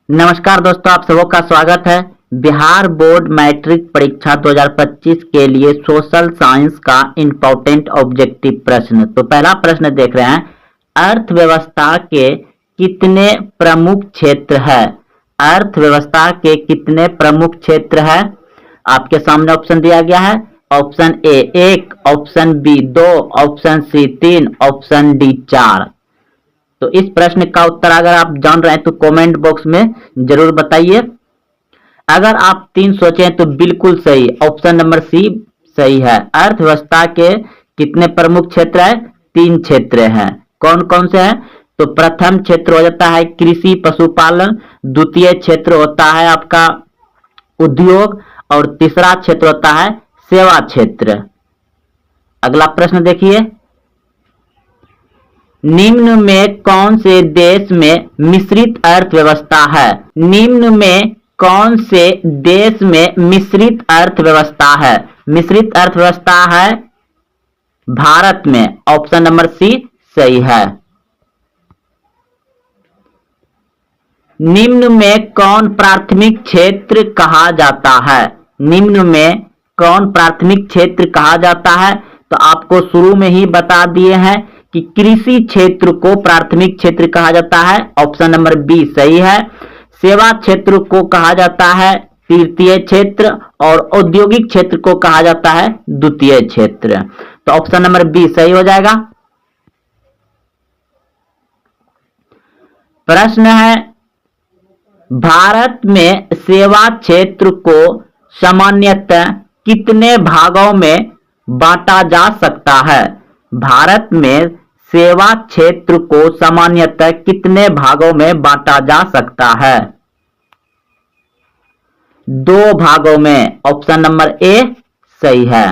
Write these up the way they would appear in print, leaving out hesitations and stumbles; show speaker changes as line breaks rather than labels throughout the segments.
नमस्कार दोस्तों, आप सबों का स्वागत है। बिहार बोर्ड मैट्रिक परीक्षा 2025 के लिए सोशल साइंस का इम्पोर्टेंट ऑब्जेक्टिव प्रश्न। तो पहला प्रश्न देख रहे हैं, अर्थव्यवस्था के कितने प्रमुख क्षेत्र है? अर्थव्यवस्था के कितने प्रमुख क्षेत्र है? आपके सामने ऑप्शन दिया गया है। Option A 1, option B 2, option C 3, option D 4। तो इस प्रश्न का उत्तर अगर आप जान रहे हैं तो कमेंट बॉक्स में जरूर बताइए। अगर आप 3 सोचें तो बिल्कुल सही, ऑप्शन नंबर सी सही है। अर्थव्यवस्था के कितने प्रमुख क्षेत्र है? 3 क्षेत्र हैं। कौन कौन से हैं? तो प्रथम क्षेत्र हो जाता है कृषि पशुपालन, द्वितीय क्षेत्र होता है आपका उद्योग और तीसरा क्षेत्र होता है सेवा क्षेत्र। अगला प्रश्न देखिए, निम्न में कौन से देश में मिश्रित अर्थव्यवस्था है? निम्न में कौन से देश में मिश्रित अर्थव्यवस्था है? मिश्रित अर्थव्यवस्था है भारत में। ऑप्शन नंबर सी सही है। निम्न में कौन प्राथमिक क्षेत्र कहा जाता है? निम्न में कौन प्राथमिक क्षेत्र कहा जाता है? तो आपको शुरू में ही बता दिए हैं कि कृषि क्षेत्र को प्राथमिक क्षेत्र कहा जाता है। ऑप्शन नंबर बी सही है। सेवा क्षेत्र को कहा जाता है तृतीय क्षेत्र और औद्योगिक क्षेत्र को कहा जाता है द्वितीय क्षेत्र। तो ऑप्शन नंबर बी सही हो जाएगा। प्रश्न है, भारत में सेवा क्षेत्र को सामान्यतः कितने भागों में बांटा जा सकता है? भारत में सेवा क्षेत्र को सामान्यतः कितने भागों में बांटा जा सकता है? 2 भागों में। ऑप्शन नंबर ए सही है।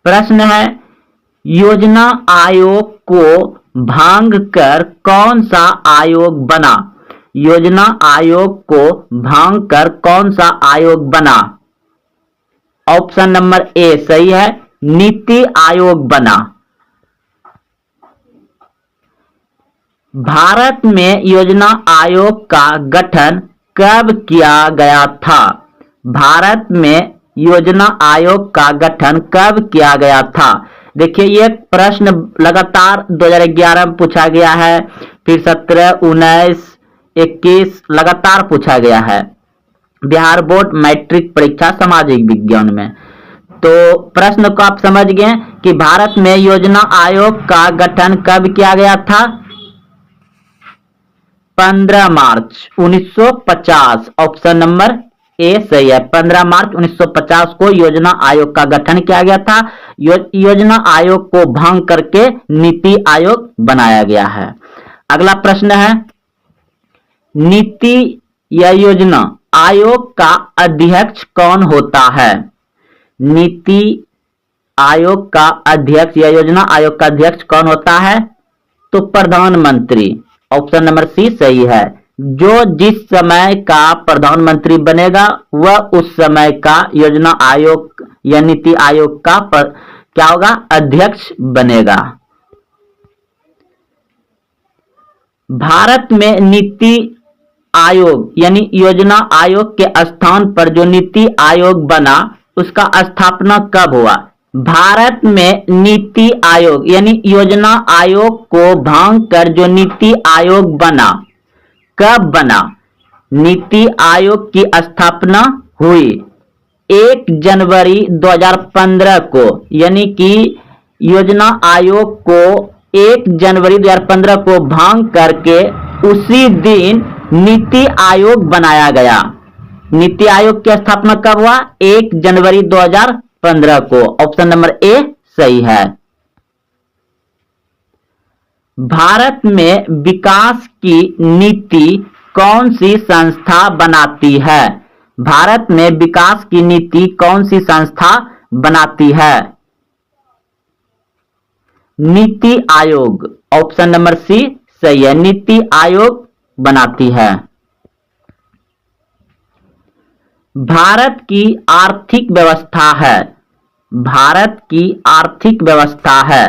प्रश्न है, योजना आयोग को भांग कर कौन सा आयोग बना? योजना आयोग को भांग कर कौन सा आयोग बना? ऑप्शन नंबर ए सही है, नीति आयोग बना। भारत में योजना आयोग का गठन कब किया गया था? भारत में योजना आयोग का गठन कब किया गया था? देखिए, ये प्रश्न लगातार 2011 में पूछा गया है, फिर 17, 19, 21 लगातार पूछा गया है बिहार बोर्ड मैट्रिक परीक्षा सामाजिक विज्ञान में। तो प्रश्न को आप समझ गए कि भारत में योजना आयोग का गठन कब किया गया था? 15 मार्च 1950। ऑप्शन नंबर ए सही है। 15 मार्च 1950 को योजना आयोग का गठन किया गया था। योजना आयोग को भंग करके नीति आयोग बनाया गया है। अगला प्रश्न है, नीति या योजना आयोग का अध्यक्ष कौन होता है? नीति आयोग का अध्यक्ष या योजना आयोग का अध्यक्ष कौन होता है? तो प्रधानमंत्री। ऑप्शन नंबर सी सही है। जो जिस समय का प्रधानमंत्री बनेगा वह उस समय का योजना आयोग या नीति आयोग का क्या होगा? अध्यक्ष बनेगा। भारत में नीति आयोग यानी योजना आयोग के स्थान पर जो नीति आयोग बना उसका स्थापना कब हुआ? भारत में नीति आयोग यानी योजना आयोग को भांग कर जो नीति आयोग बना, कब बना? नीति आयोग की स्थापना हुई 1 जनवरी 2015 को, यानी कि योजना आयोग को 1 जनवरी 2015 को भांग करके उसी दिन नीति आयोग बनाया गया। नीति आयोग की स्थापना कब हुआ? 1 जनवरी 2015 को। ऑप्शन नंबर ए सही है। भारत में विकास की नीति कौन सी संस्था बनाती है? भारत में विकास की नीति कौन सी संस्था बनाती है? NITI Aayog. Option number C सही है, नीति आयोग बनाती है। भारत की आर्थिक व्यवस्था है। भारत की आर्थिक व्यवस्था है।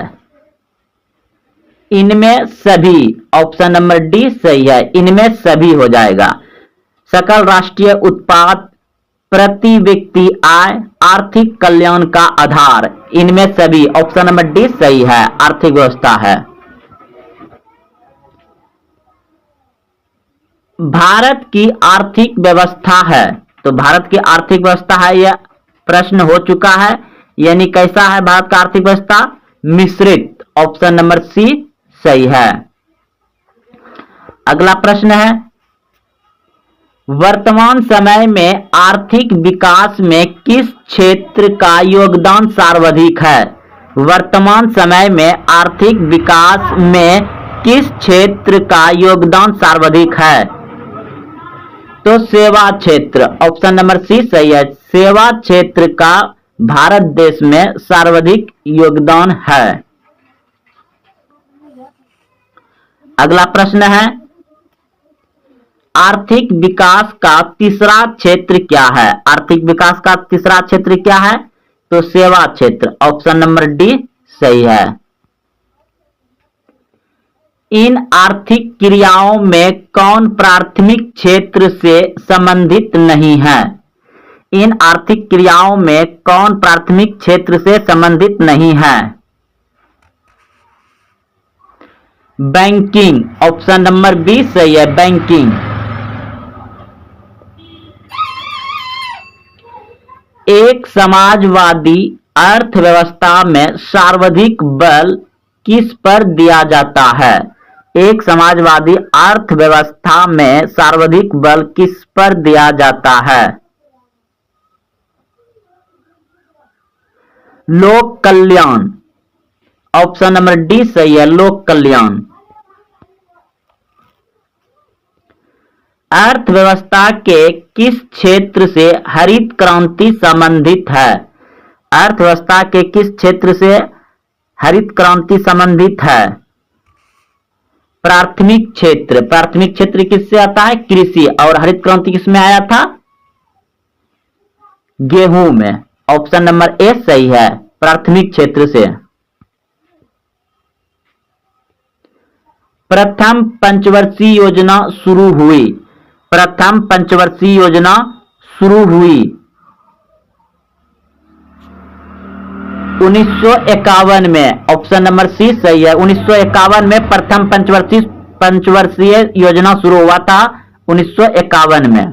इनमें सभी, ऑप्शन नंबर डी सही है, इनमें सभी हो जाएगा। सकल राष्ट्रीय उत्पाद, प्रति व्यक्ति आय, आर्थिक कल्याण का आधार, इनमें सभी, ऑप्शन नंबर डी सही है, आर्थिक व्यवस्था है। भारत की आर्थिक व्यवस्था है, तो भारत की आर्थिक व्यवस्था है, यह प्रश्न हो चुका है, यानी कैसा है भारत का आर्थिक व्यवस्था? मिश्रित, ऑप्शन नंबर सी सही है। अगला प्रश्न है, वर्तमान समय में आर्थिक विकास में किस क्षेत्र का योगदान सर्वाधिक है? वर्तमान समय में आर्थिक विकास में किस क्षेत्र का योगदान सर्वाधिक है? तो सेवा क्षेत्र, ऑप्शन नंबर सी सही है, सेवा क्षेत्र का भारत देश में सर्वाधिक योगदान है। अगला प्रश्न है, आर्थिक विकास का तीसरा क्षेत्र क्या है? आर्थिक विकास का तीसरा क्षेत्र क्या है? तो सेवा क्षेत्र, ऑप्शन नंबर डी सही है। इन आर्थिक क्रियाओं में कौन प्राथमिक क्षेत्र से संबंधित नहीं है? इन आर्थिक क्रियाओं में कौन प्राथमिक क्षेत्र से संबंधित नहीं है? बैंकिंग, ऑप्शन नंबर बी सही है, बैंकिंग। एक समाजवादी अर्थव्यवस्था में सर्वाधिक बल किस पर दिया जाता है? एक समाजवादी अर्थव्यवस्था में सर्वाधिक बल किस पर दिया जाता है? लोक कल्याण, ऑप्शन नंबर डी सही है, लोक कल्याण। अर्थव्यवस्था के किस क्षेत्र से हरित क्रांति संबंधित है? अर्थव्यवस्था के किस क्षेत्र से हरित क्रांति संबंधित है? प्राथमिक क्षेत्र, प्राथमिक क्षेत्र किससे आता है? कृषि। और हरित क्रांति किसमें आया था? गेहूं में, ऑप्शन नंबर ए सही है, प्राथमिक क्षेत्र से। प्रथम पंचवर्षीय योजना शुरू हुई, प्रथम पंचवर्षीय योजना शुरू हुई 1951 में, ऑप्शन नंबर सी सही है, 1951 में प्रथम पंचवर्षीय योजना शुरू हुआ था 1951 में।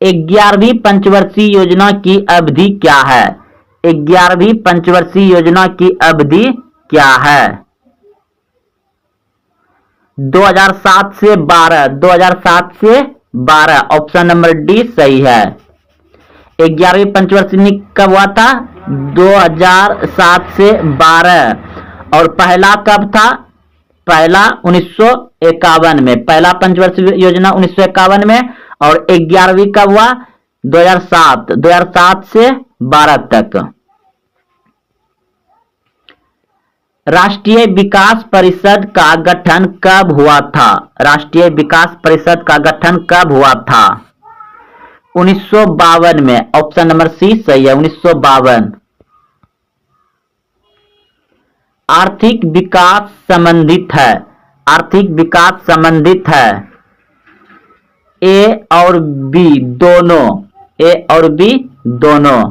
ग्यारहवीं पंचवर्षीय योजना की अवधि क्या है? 11वीं पंचवर्षीय योजना की अवधि क्या है? 2007 से 12, 2007 से 12, ऑप्शन नंबर डी सही है। 11वीं पंचवर्षीय कब हुआ था? 2007 से 12। और पहला कब था? पहला 1951 में, पहला पंचवर्षीय योजना 1951 में। और 11वीं कब हुआ? 2007, 2007 से 12 तक। राष्ट्रीय विकास परिषद का गठन कब हुआ था? राष्ट्रीय विकास परिषद का गठन कब हुआ था? 1952 में, ऑप्शन नंबर सी सही है, 1952। आर्थिक विकास संबंधित है, आर्थिक विकास संबंधित है ए और बी दोनों, ए और बी दोनों।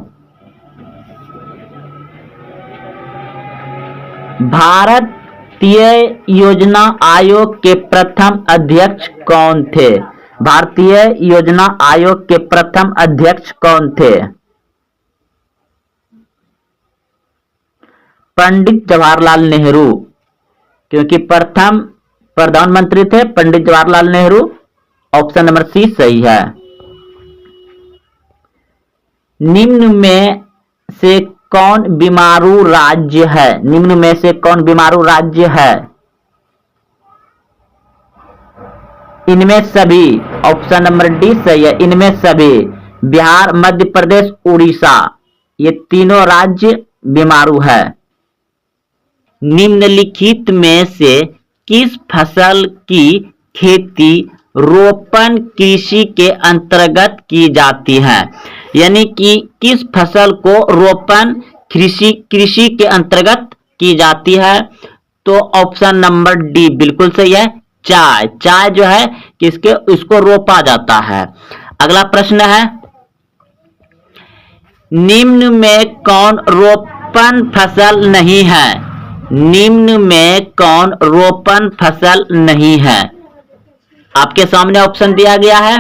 भारतीय योजना आयोग के प्रथम अध्यक्ष कौन थे? भारतीय योजना आयोग के प्रथम अध्यक्ष कौन थे? पंडित जवाहरलाल नेहरू, क्योंकि प्रथम प्रधानमंत्री थे Pandit Jawaharlal Nehru, option number C सही है। निम्न में से कौन बीमारू राज्य है? निम्न में से कौन बीमारू राज्य है? इनमें सभी, ऑप्शन नंबर डी सही है, इनमें सभी। बिहार, मध्य प्रदेश, उड़ीसा, ये तीनों राज्य बीमारू है। निम्नलिखित में से किस फसल की खेती रोपण कृषि के अंतर्गत की जाती है? यानी कि किस फसल को रोपण
कृषि के अंतर्गत की जाती है? तो ऑप्शन नंबर डी बिल्कुल सही है। चाय जो है किसके इसको रोपा जाता है। अगला प्रश्न है, निम्न में कौन रोपण फसल नहीं है? निम्न में कौन रोपण फसल नहीं है? आपके सामने ऑप्शन दिया गया है।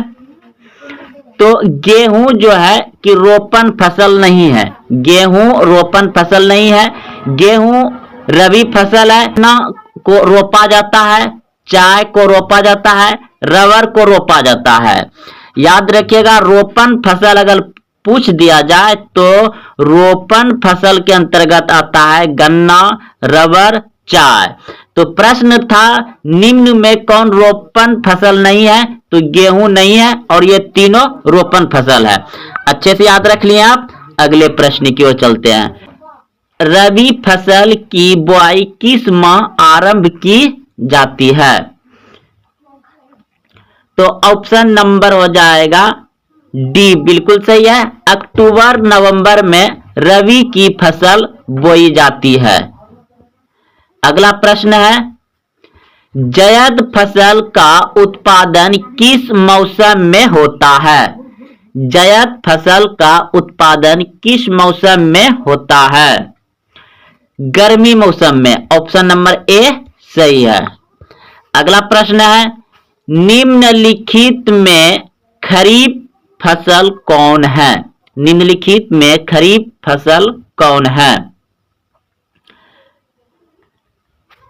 तो गेहूं जो है कि रोपण फसल नहीं है। गेहूं रोपण फसल नहीं है। गेहूं रबी फसल है ना, को रोपा जाता है। चाय को रोपा जाता है। रबर को रोपा जाता है। याद रखिएगा, रोपण फसल अगर पूछ दिया जाए तो रोपण फसल के अंतर्गत आता है गन्ना, रबर, चाय। तो प्रश्न था निम्न में कौन रोपण फसल नहीं है? तो गेहूं नहीं है और ये तीनों रोपण फसल है। अच्छे से याद रख लिए आप। अगले प्रश्न की ओर चलते हैं। रबी फसल की बुआई किस माह आरंभ की जाती है? तो ऑप्शन नंबर हो जाएगा डी बिल्कुल सही है। अक्टूबर नवंबर में रबी की फसल बोई जाती है। अगला प्रश्न है, जायद फसल का उत्पादन किस मौसम में होता है? जायद फसल का उत्पादन किस मौसम में होता है? गर्मी मौसम में। ऑप्शन नंबर ए सही है। अगला प्रश्न है, निम्नलिखित में खरीफ फसल कौन है? निम्नलिखित में खरीफ फसल कौन है?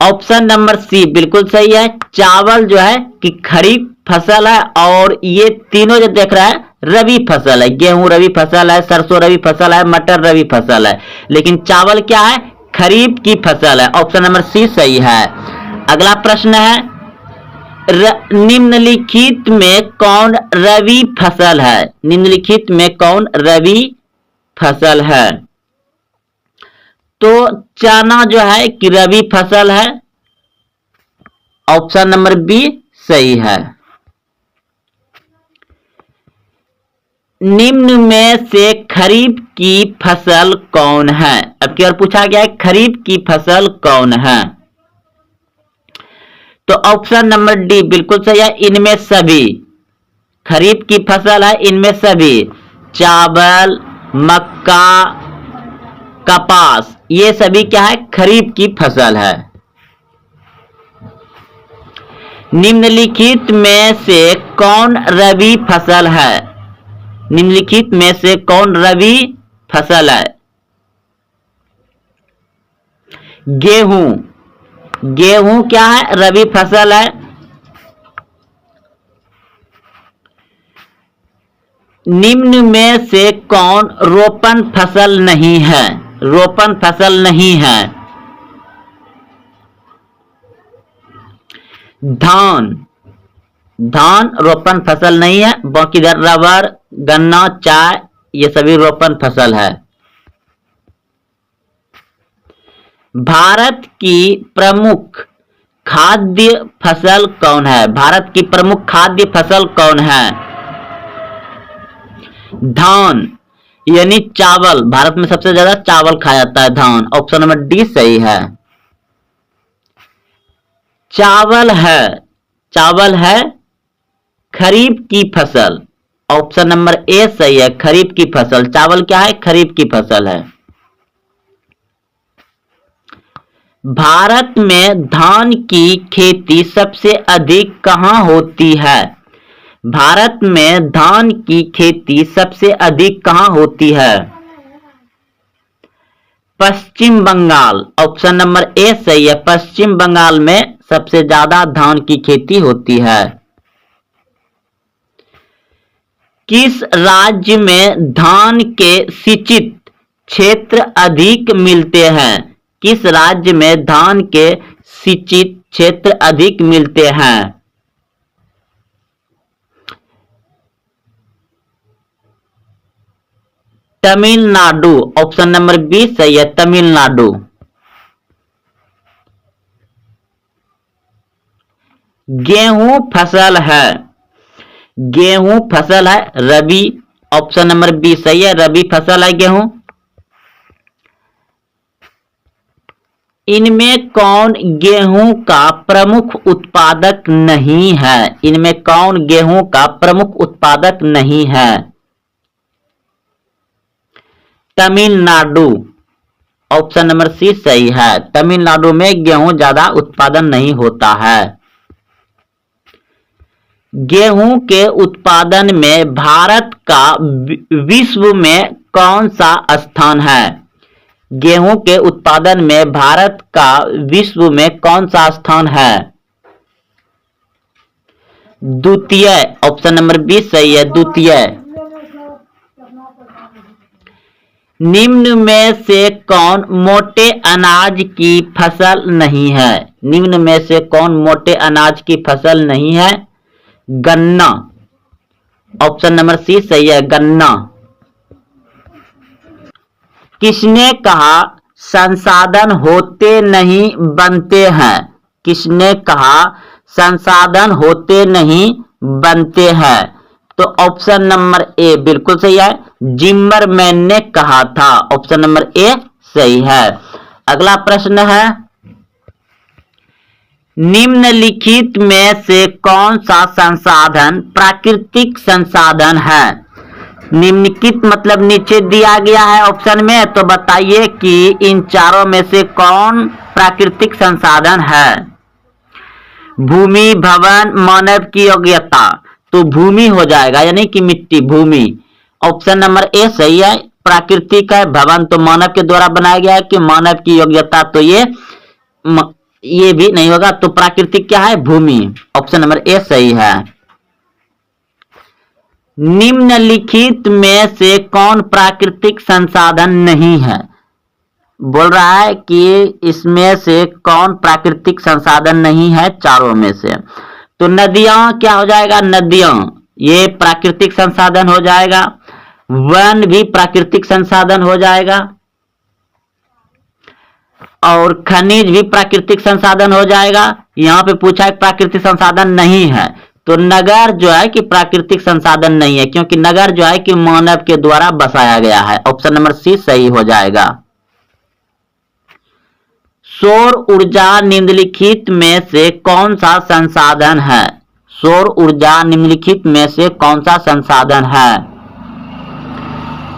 ऑप्शन नंबर सी बिल्कुल सही है। चावल जो है कि खरीफ फसल है और ये तीनों जो देख रहा है रबी फसल है। गेहूं रबी फसल है, सरसों रबी फसल है, मटर रबी फसल है। लेकिन चावल क्या है? खरीफ की फसल है। ऑप्शन नंबर सी सही है। अगला प्रश्न है, निम्नलिखित में कौन रबी फसल है? निम्नलिखित में कौन रबी फसल है? तो चना जो है कि रबी फसल है। ऑप्शन नंबर बी सही है। निम्न में से खरीफ की फसल कौन है? अब की बार पूछा गया है खरीफ की फसल कौन है? तो ऑप्शन नंबर डी बिल्कुल सही है। इनमें सभी खरीफ की फसल है। इनमें सभी चावल, मक्का, कपास ये सभी क्या है? खरीफ की फसल है। निम्नलिखित में से कौन रबी फसल है? निम्नलिखित में से कौन रबी फसल है? गेहूं। गेहूं क्या है? रबी फसल है। निम्न में से कौन रोपण फसल नहीं है? रोपण फसल नहीं है। धान। धान रोपण फसल नहीं है। बाकी इधर रबर, गन्ना, चाय ये सभी रोपण फसल है। भारत की प्रमुख खाद्य फसल कौन है? भारत की प्रमुख खाद्य फसल कौन है? धान यानी चावल। भारत में सबसे ज्यादा चावल खाया जाता है, धान। ऑप्शन नंबर डी सही है। चावल है। चावल है खरीफ की फसल। ऑप्शन नंबर ए सही है। खरीफ की फसल। चावल क्या है? खरीफ की फसल है। भारत में धान की खेती सबसे अधिक कहां होती है? भारत में धान की खेती सबसे अधिक कहां होती है? पश्चिम बंगाल। ऑप्शन नंबर ए सही है। पश्चिम बंगाल में सबसे ज्यादा धान की खेती होती है। किस राज्य में धान के सिंचित क्षेत्र अधिक मिलते हैं? किस राज्य में धान के सिंचित क्षेत्र अधिक मिलते हैं? तमिलनाडु। ऑप्शन नंबर बी सही है। तमिलनाडु। गेहूं फसल है। गेहूं फसल है रबी। ऑप्शन नंबर बी सही है। रबी फसल है गेहूं। इनमें कौन गेहूं का प्रमुख उत्पादक नहीं है? इनमें कौन गेहूं का प्रमुख उत्पादक नहीं है? तमिलनाडु। ऑप्शन नंबर सी सही है। तमिलनाडु में गेहूं ज्यादा उत्पादन नहीं होता है। गेहूं के उत्पादन में भारत का विश्व में कौन सा स्थान है? गेहूं के उत्पादन में भारत का विश्व में कौन सा स्थान है? द्वितीय। ऑप्शन नंबर बी सही है, द्वितीय। निम्न में से कौन मोटे अनाज की फसल नहीं है? निम्न में से कौन मोटे अनाज की फसल नहीं है? गन्ना। ऑप्शन नंबर सी सही है, गन्ना। किसने कहा संसाधन होते नहीं बनते हैं? किसने कहा संसाधन होते नहीं बनते हैं? तो ऑप्शन नंबर ए बिल्कुल सही है, जिम्मरमैन ने कहा था। ऑप्शन नंबर ए सही है। अगला प्रश्न है, निम्नलिखित में से कौन सा संसाधन प्राकृतिक संसाधन है? निम्नलिखित मतलब नीचे दिया गया है ऑप्शन में, तो बताइए कि इन चारों में से कौन प्राकृतिक संसाधन है? भूमि, भवन, मानव की योग्यता। तो भूमि हो जाएगा, यानी कि मिट्टी, भूमि। ऑप्शन नंबर ए सही है, प्राकृतिक है। भवन तो मानव के द्वारा बनाया गया है, कि मानव की योग्यता, तो ये भी नहीं होगा। तो प्राकृतिक क्या है? भूमि। ऑप्शन नंबर ए सही है। निम्नलिखित में से कौन प्राकृतिक संसाधन नहीं है? बोल रहा है कि इसमें से कौन प्राकृतिक संसाधन नहीं है चारों में से। तो नदियां क्या हो जाएगा? नदियां ये प्राकृतिक संसाधन हो जाएगा। वन भी प्राकृतिक संसाधन हो जाएगा, और खनिज भी प्राकृतिक संसाधन हो जाएगा। यहां पे पूछा है प्राकृतिक संसाधन नहीं है, तो नगर जो है कि प्राकृतिक संसाधन नहीं है, क्योंकि नगर जो है कि मानव के द्वारा बसाया गया है। ऑप्शन नंबर सी सही हो जाएगा। सौर ऊर्जा निम्नलिखित में से कौन सा संसाधन है? सौर ऊर्जा निम्नलिखित में से कौन सा संसाधन है?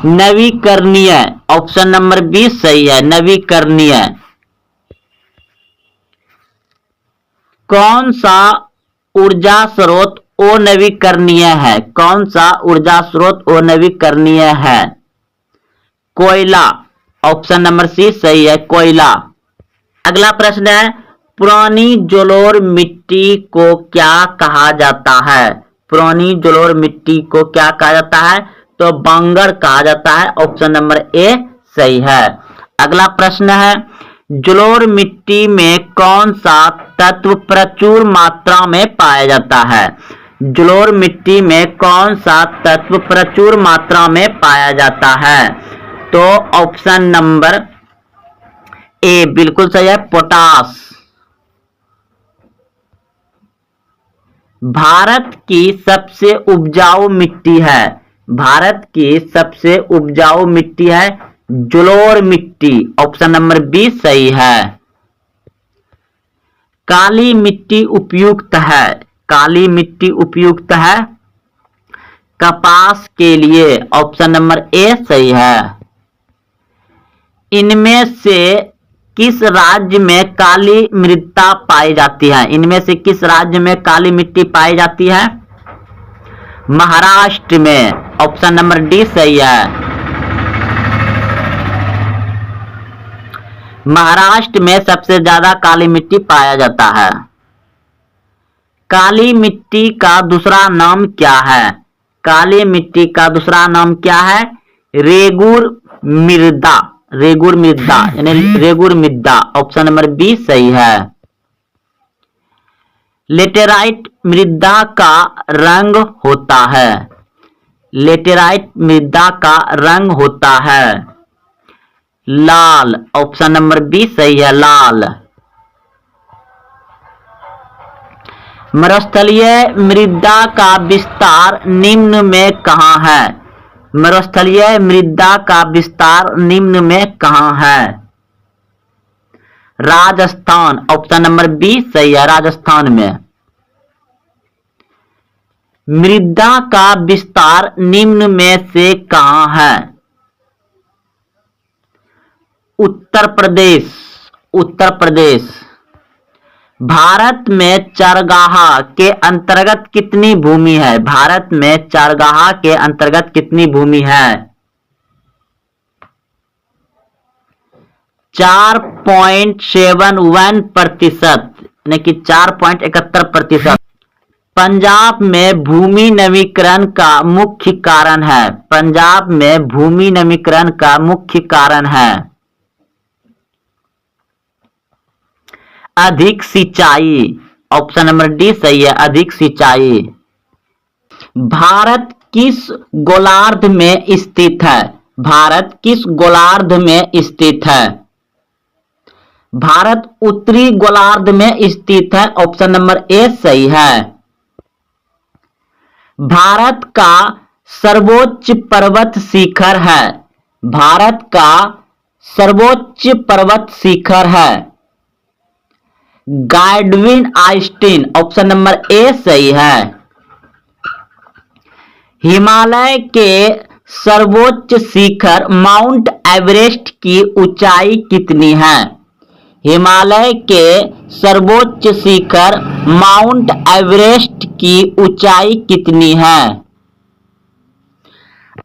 नवीकरणीय। ऑप्शन नंबर बी सही है, नवीकरणीय। कौन सा ऊर्जा स्रोत अनवीकरणीय है? कौन सा ऊर्जा स्रोत अनवीकरणीय है? कोयला। ऑप्शन नंबर सी सही है, कोयला। अगला प्रश्न है, पुरानी जलोढ़ मिट्टी को क्या कहा जाता है? पुरानी जलोढ़ मिट्टी को क्या कहा जाता है? तो बांगर कहा जाता है। ऑप्शन नंबर ए सही है। अगला प्रश्न है, जलोढ़ मिट्टी में कौन सा तत्व प्रचुर मात्रा में पाया जाता है? जलोढ़ मिट्टी में कौन सा तत्व प्रचुर मात्रा में पाया जाता है? तो ऑप्शन नंबर ए बिल्कुल सही है, पोटास। भारत की सबसे उपजाऊ मिट्टी है। भारत की सबसे उपजाऊ मिट्टी है जलोढ़ मिट्टी। ऑप्शन नंबर बी सही है। काली मिट्टी उपयुक्त है। काली मिट्टी उपयुक्त है कपास के लिए। ऑप्शन नंबर ए सही है। इनमें से किस राज्य में काली मृदा पाई जाती है? इनमें से किस राज्य में काली मिट्टी पाई जाती है? महाराष्ट्र में। ऑप्शन नंबर डी सही है। महाराष्ट्र में सबसे ज्यादा काली मिट्टी पाया जाता है। काली मिट्टी का दूसरा नाम क्या है? काली मिट्टी का दूसरा नाम क्या है? रेगुर मृदा। रेगुर मृदा यानी रेगुर मृदा। ऑप्शन नंबर बी सही है। लेटेराइट मृदा का रंग होता है। लेटेराइट मृदा का रंग होता है लाल। ऑप्शन नंबर बी सही है, लाल। मरुस्थलीय मृदा का विस्तार निम्न में कहां है? मरुस्थलीय मृदा का विस्तार निम्न में कहां है? राजस्थान, ऑप्शन नंबर बी सही है, राजस्थान में। मृदा का विस्तार निम्न में से कहां है? उत्तर प्रदेश, उत्तर प्रदेश। भारत में चरगाह के अंतर्गत कितनी भूमि है? भारत में चरगाह के अंतर्गत कितनी भूमि है? 4.71%, यानी कि 4.71%। पंजाब में भूमि नवीकरण का मुख्य कारण है? पंजाब में भूमि नवीकरण का मुख्य कारण है अधिक सिंचाई, ऑप्शन नंबर डी सही है, अधिक सिंचाई। भारत किस गोलार्ध में स्थित है? भारत किस गोलार्ध में स्थित है? भारत उत्तरी गोलार्ध में स्थित है, ऑप्शन नंबर ए सही है। भारत का सर्वोच्च पर्वत शिखर है? भारत का सर्वोच्च पर्वत शिखर है गाइडविन आइस्टीन, ऑप्शन नंबर ए सही है। हिमालय के सर्वोच्च शिखर माउंट एवरेस्ट की ऊंचाई कितनी है? हिमालय के सर्वोच्च शिखर माउंट एवरेस्ट की ऊंचाई कितनी है?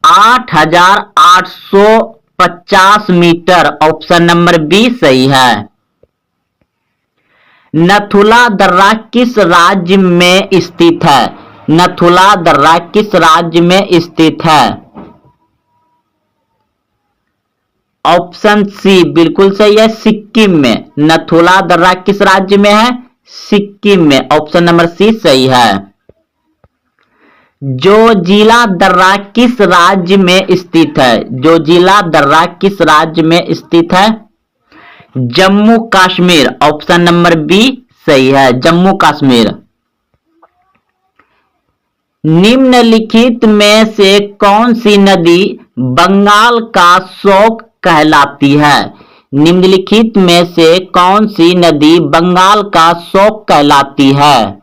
8,850 मीटर, ऑप्शन नंबर बी सही है। नथुला दर्रा किस राज्य में स्थित है? नथुला दर्रा किस राज्य में स्थित है? ऑप्शन सी बिल्कुल सही है, सिक्किम में। नथुला दर्रा किस राज्य में है? सिक्किम में, ऑप्शन नंबर सी सही है। जोजिला दर्रा किस राज्य में स्थित है? जोजिला दर्रा किस राज्य में स्थित है? Jammu Kashmir, option number B सही है, जम्मू कश्मीर। निम्नलिखित में से कौन सी नदी बंगाल का शोक कहलाती है? निम्नलिखित में से कौन सी नदी बंगाल का शोक कहलाती है?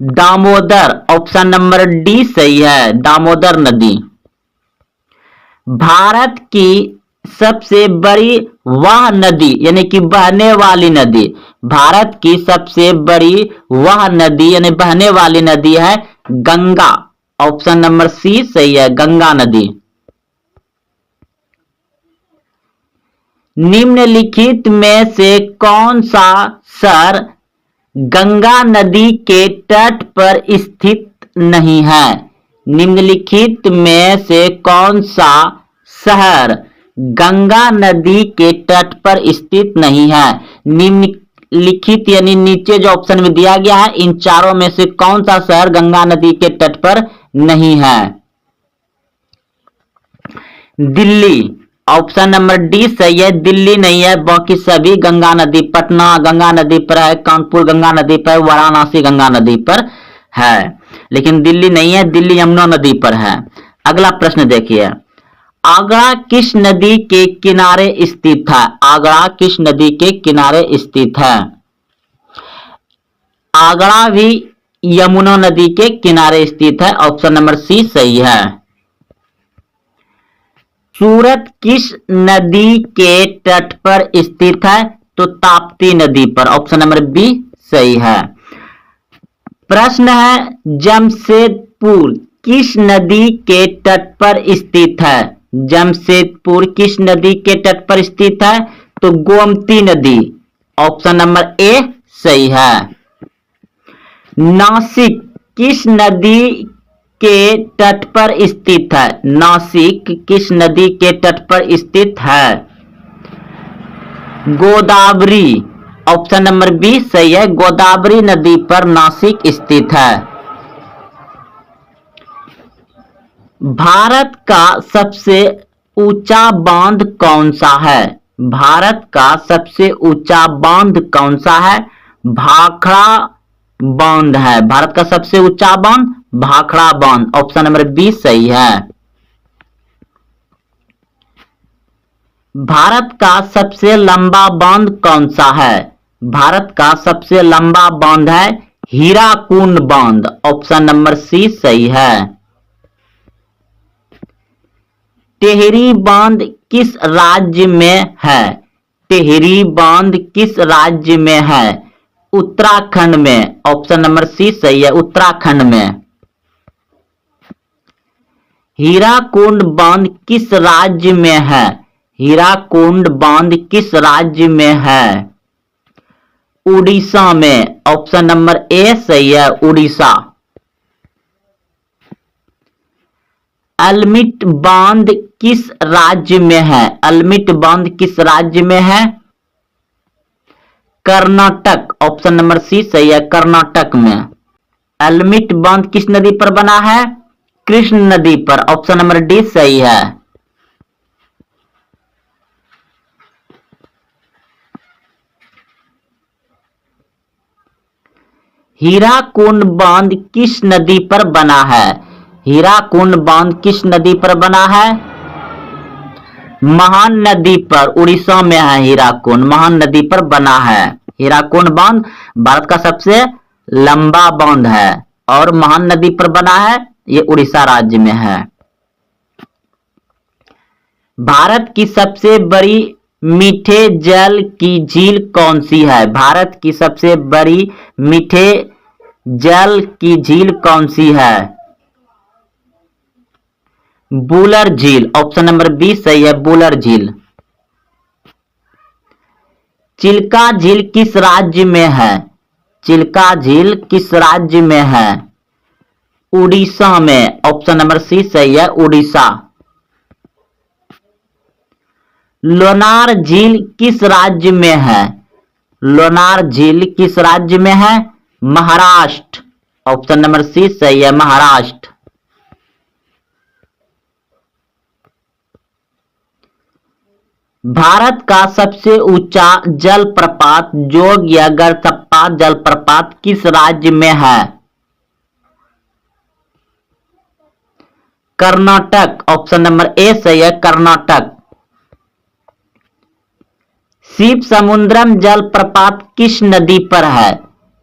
दामोदर, ऑप्शन नंबर डी सही है, दामोदर नदी। भारत की सबसे बड़ी वह नदी, यानी कि बहने वाली नदी, भारत की सबसे बड़ी वह नदी यानी बहने वाली नदी है गंगा, ऑप्शन नंबर सी सही है, गंगा नदी। निम्नलिखित में से कौन सा शहर गंगा नदी के तट पर स्थित नहीं है? निम्नलिखित में से कौन सा शहर गंगा नदी के तट पर स्थित नहीं है? निम्नलिखित यानी नीचे जो ऑप्शन में दिया गया है, इन चारों में से कौन सा शहर गंगा नदी के तट पर नहीं है? दिल्ली, ऑप्शन नंबर डी सही है, दिल्ली नहीं है, बाकी सभी गंगा नदी, पटना गंगा नदी पर है, कानपुर गंगा नदी पर, वाराणसी गंगा नदी पर है, लेकिन दिल्ली नहीं है, दिल्ली यमुना नदी पर है। अगला प्रश्न देखिए, आगरा किस नदी के किनारे स्थित है? आगरा किस नदी के किनारे स्थित है? आगरा भी यमुना नदी के किनारे स्थित है, ऑप्शन नंबर सी सही है। सूरत किस नदी के तट पर स्थित है? तो ताप्ती नदी पर, ऑप्शन नंबर बी सही है। प्रश्न है जमशेदपुर किस नदी के तट पर स्थित है? जमशेदपुर किस नदी के तट पर स्थित है? तो गोमती नदी, ऑप्शन नंबर ए सही है। नासिक किस नदी के तट पर स्थित है? नासिक किस नदी के तट पर स्थित है? गोदावरी, ऑप्शन नंबर बी सही है, गोदावरी नदी पर नासिक स्थित है। भारत का सबसे ऊंचा बांध कौन सा है? भारत का सबसे ऊंचा बांध कौन सा है? भाखड़ा बांध है, भारत का सबसे ऊंचा बांध भाखड़ा बांध, ऑप्शन नंबर बी सही है।
भारत का सबसे लंबा बांध कौन सा है? भारत का सबसे लंबा बांध है हीराकुंड बांध। ऑप्शन नंबर सी सही है। टिहरी बांध किस राज्य में है? टिहरी बांध किस राज्य में है? उत्तराखंड में। ऑप्शन नंबर सी सही है, उत्तराखंड में। हीराकुंड बांध किस राज्य में है? हीराकुंड बांध किस राज्य में है? उड़ीसा में। ऑप्शन नंबर ए सही है, उड़ीसा। अल्मिट बांध किस राज्य में है? अल्मिट बांध किस राज्य में है? कर्नाटक। ऑप्शन नंबर सी सही है, कर्नाटक में। अल्मिट बांध किस नदी पर बना है? कृष्ण नदी पर। ऑप्शन नंबर डी सही है। हीराकुंड बांध किस नदी पर बना है? हीराकुंड बांध किस नदी पर बना है? महान नदी पर। उड़ीसा में है हीराकुंड, महान नदी पर बना है। हीराकुंड बांध भारत का सबसे लंबा बांध है और महान नदी पर बना है, ये उड़ीसा राज्य में है। भारत की सबसे बड़ी मीठे जल की झील कौन सी है? भारत की सबसे बड़ी मीठे जल की झील कौन सी है? बुलर झील। ऑप्शन नंबर बी सही है, बुलर झील। चिल्का झील किस राज्य में है? चिल्का झील किस राज्य में है? उड़ीसा में। ऑप्शन नंबर सी सही है, उड़ीसा। लोनार झील किस राज्य में है? लोनार झील किस राज्य में है? महाराष्ट्र। ऑप्शन नंबर सी सही है, महाराष्ट्र। भारत का सबसे ऊंचा जलप्रपात जोग या गरचप्पा जलप्रपात किस राज्य में है? कर्नाटक। ऑप्शन नंबर ए सही है, कर्नाटक। शिव समुद्रम जलप्रपात किस नदी पर है?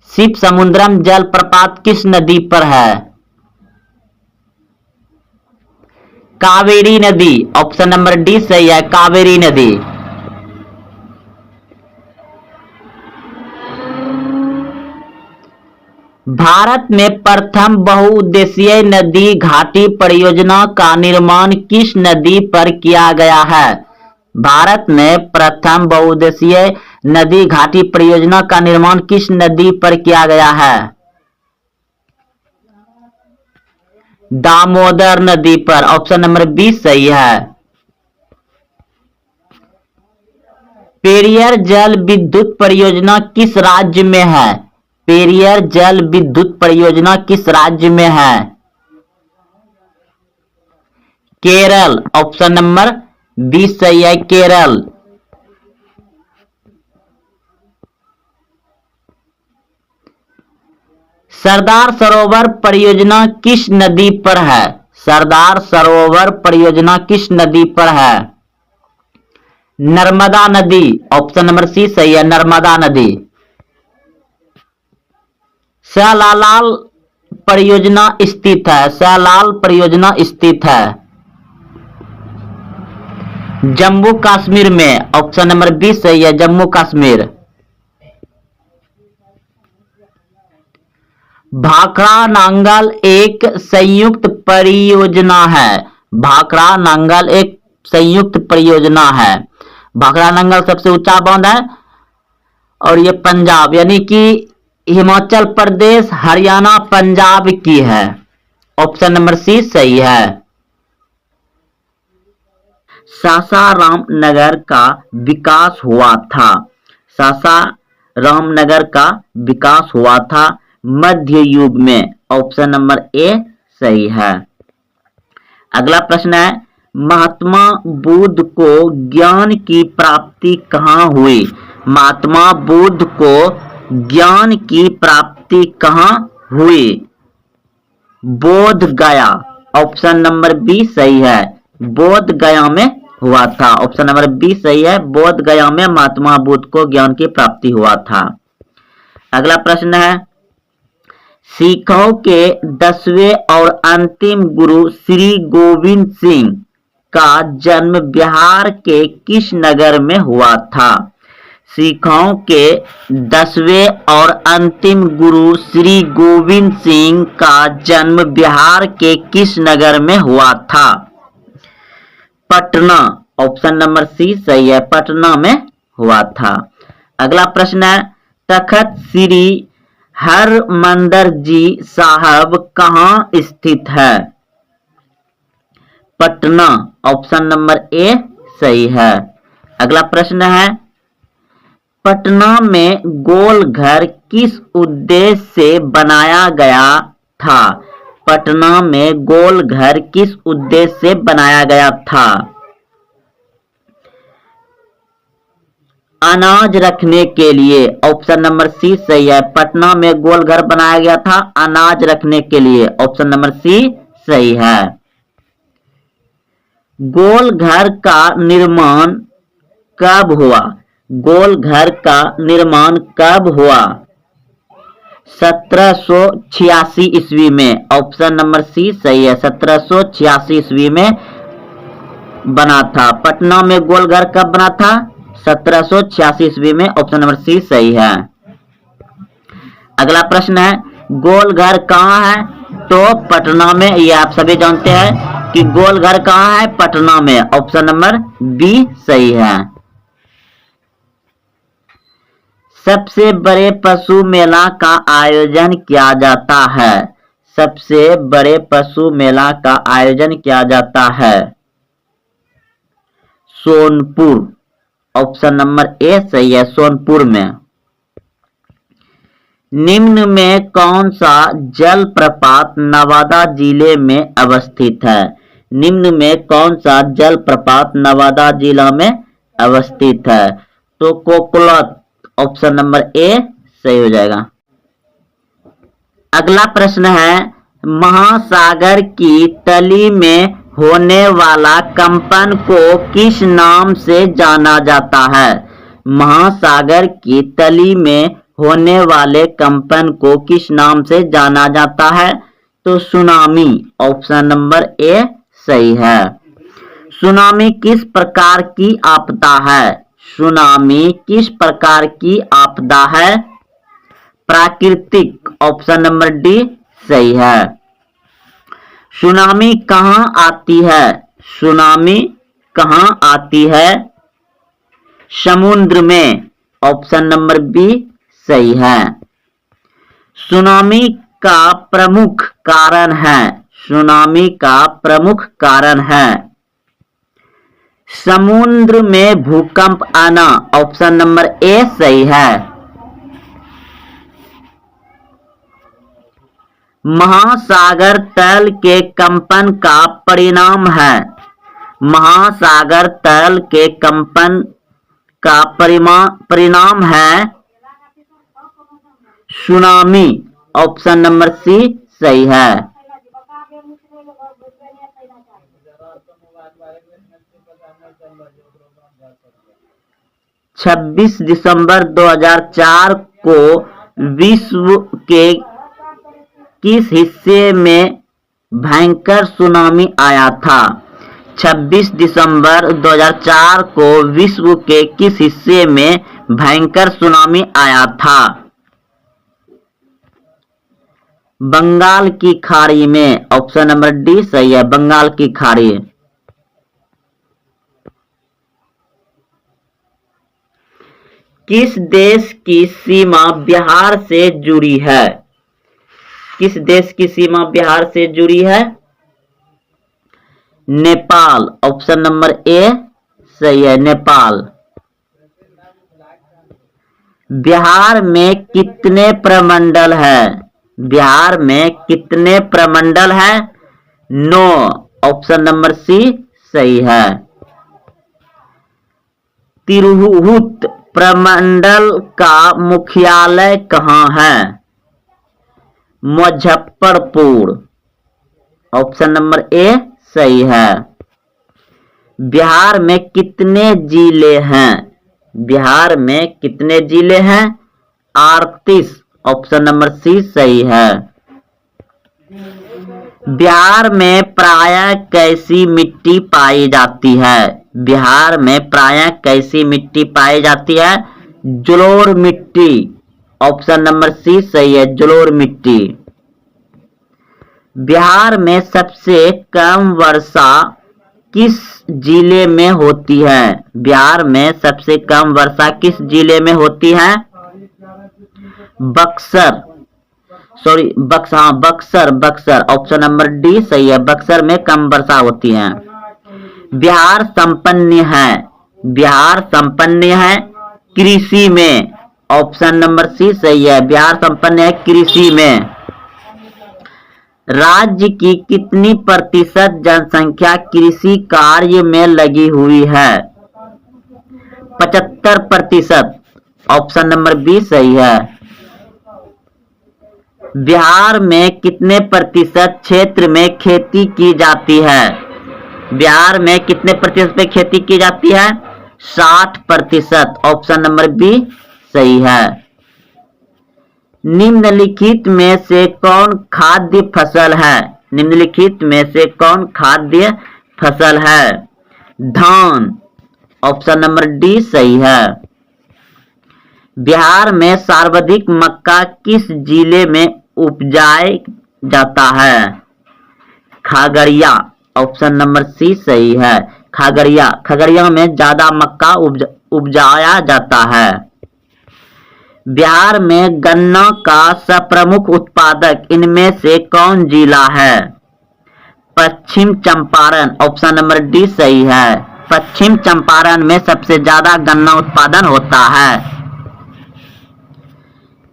शिव समुद्रम जलप्रपात किस नदी पर है? कावेरी नदी। ऑप्शन नंबर डी सही है, कावेरी नदी। भारत में प्रथम बहुउद्देशीय नदी घाटी परियोजना का निर्माण किस नदी पर किया गया है? भारत में प्रथम बहुउद्देशीय नदी घाटी परियोजना का निर्माण किस नदी पर किया गया है? दामोदर नदी पर। ऑप्शन नंबर बी सही है। पेरियर जल विद्युत परियोजना किस राज्य में है? पेरियर जल विद्युत परियोजना किस राज्य में है? केरल। ऑप्शन नंबर बी सही है, केरल। सरदार सरोवर परियोजना किस नदी पर है? सरदार सरोवर परियोजना किस नदी पर है? नर्मदा नदी। ऑप्शन नंबर सी सही है, नर्मदा नदी। सलालाल परियोजना स्थित है। सलाल परियोजना स्थित है जम्मू कश्मीर में। ऑप्शन नंबर बी सही है, जम्मू कश्मीर। भाखड़ा नांगल एक संयुक्त परियोजना है। भाखड़ा नांगल एक संयुक्त परियोजना है। भाखड़ा नांगल सबसे ऊंचा बांध है और ये पंजाब यानी कि हिमाचल प्रदेश, हरियाणा, पंजाब की है। ऑप्शन नंबर सी सही है। सासाराम नगर का विकास हुआ था। सासाराम नगर का विकास हुआ था मध्य युग में। ऑप्शन नंबर ए सही है। अगला प्रश्न है, महात्मा बुद्ध को ज्ञान की प्राप्ति कहाँ हुई? महात्मा बुद्ध को ज्ञान की प्राप्ति कहाँ हुई? बोध गया। ऑप्शन नंबर बी सही है, बोध गया में हुआ था। ऑप्शन नंबर बी सही है, बोध गया में महात्मा बुद्ध को ज्ञान की प्राप्ति हुआ था। अगला प्रश्न है, सिखों के 10वें और अंतिम गुरु श्री गोविंद सिंह का जन्म बिहार के किस नगर में हुआ था? सिखों के 10वें और अंतिम गुरु श्री गोविंद सिंह का जन्म बिहार के किस नगर में हुआ था? पटना। ऑप्शन नंबर सी सही है, पटना में हुआ था। अगला प्रश्न है, तखत श्री हरमंदिर जी साहब कहाँ स्थित है? पटना। ऑप्शन नंबर ए सही है। अगला प्रश्न है, पटना में गोल घर किस उद्देश्य से बनाया गया था? पटना में गोल घर किस उद्देश्य से बनाया गया था? अनाज रखने के लिए। ऑप्शन नंबर सी सही है, पटना में गोल घर बनाया गया था अनाज रखने के लिए। ऑप्शन नंबर सी सही है। गोल घर का निर्माण कब हुआ? गोल घर का निर्माण कब हुआ? 1786 ईस्वी में। ऑप्शन नंबर सी सही है, 1786 ईस्वी में बना था। पटना में गोल घर कब बना था? 1786 ईस्वी में। ऑप्शन नंबर सी सही है। अगला प्रश्न है, गोल घर कहाँ है? तो पटना में। ये आप सभी जानते हैं कि गोल घर कहाँ है? पटना में। ऑप्शन नंबर बी सही है। सबसे बड़े पशु मेला का आयोजन किया जाता है? सबसे बड़े पशु मेला का आयोजन किया जाता है सोनपुर। ऑप्शन नंबर ए सही है, सोनपुर में। निम्न में कौन सा जलप्रपात नवादा जिले में अवस्थित है? निम्न में कौन सा जलप्रपात नवादा जिला में अवस्थित है? तो कोकलत। ऑप्शन नंबर ए सही हो जाएगा। अगला प्रश्न है, महासागर की तली में होने वाला कंपन को किस नाम से जाना जाता है? महासागर की तली में होने वाले कंपन को किस नाम से जाना जाता है? तो सुनामी। ऑप्शन नंबर ए सही है। सुनामी किस प्रकार की आपदा है? सुनामी किस प्रकार की आपदा है? प्राकृतिक। ऑप्शन नंबर डी सही है। सुनामी कहाँ आती है? सुनामी कहाँ आती है? समुद्र में। ऑप्शन नंबर बी सही है। सुनामी का प्रमुख कारण है? सुनामी का प्रमुख कारण है समुद्र में भूकंप आना। ऑप्शन नंबर ए सही है। महासागर तल के कंपन का परिणाम है? महासागर तल के कंपन का परिणाम है सुनामी। ऑप्शन नंबर सी सही है। 26 दिसंबर 2004 को विश्व के किस हिस्से में भयंकर सुनामी आया था? 26 दिसंबर 2004 को विश्व के किस हिस्से में भयंकर सुनामी आया था? बंगाल की खाड़ी में। ऑप्शन नंबर डी सही है, बंगाल की खाड़ी। किस देश की सीमा बिहार से जुड़ी है? किस देश की सीमा बिहार से जुड़ी है? नेपाल। ऑप्शन नंबर ए सही है, नेपाल। बिहार में कितने प्रमंडल है? बिहार में कितने प्रमंडल है? 9। ऑप्शन नंबर सी सही है। तिरहुत प्रमंडल का मुख्यालय कहाँ है? मुजफ्फरपुर। ऑप्शन नंबर ए सही है। बिहार में कितने जिले हैं? बिहार में कितने जिले हैं? 38। ऑप्शन नंबर सी सही है। बिहार में प्रायः कैसी मिट्टी पाई जाती है? बिहार में प्रायः कैसी मिट्टी पाई जाती है? जलोढ़ मिट्टी। ऑप्शन नंबर सी सही है, जलोढ़ मिट्टी। बिहार में सबसे कम वर्षा किस जिले में होती है? बिहार में सबसे कम वर्षा किस जिले में होती है? Buxar. Buxar. Option number D सही है, बक्सर में कम वर्षा होती है। बिहार संपन्न है कृषि में। ऑप्शन नंबर सी सही है, बिहार संपन्न है कृषि में। राज्य की कितनी प्रतिशत जनसंख्या कृषि कार्य में लगी हुई है? 75%। ऑप्शन नंबर बी सही है। बिहार में कितने प्रतिशत क्षेत्र में खेती की जाती है? बिहार में कितने प्रतिशत पे खेती की जाती है? 60%। ऑप्शन नंबर बी सही है। निम्नलिखित में से कौन खाद्य फसल है? निम्नलिखित में से कौन खाद्य फसल है? धान। ऑप्शन नंबर डी सही है। बिहार में सर्वाधिक मक्का किस जिले में उपजाया जाता है? खगड़िया। ऑप्शन नंबर सी सही है, खगड़िया में ज्यादा मक्का उपजाया जाता है। बिहार में गन्ना का प्रमुख उत्पादक इनमें से कौन जिला है? पश्चिम चंपारण। ऑप्शन नंबर डी सही है, पश्चिम चंपारण में सबसे ज्यादा गन्ना उत्पादन होता है।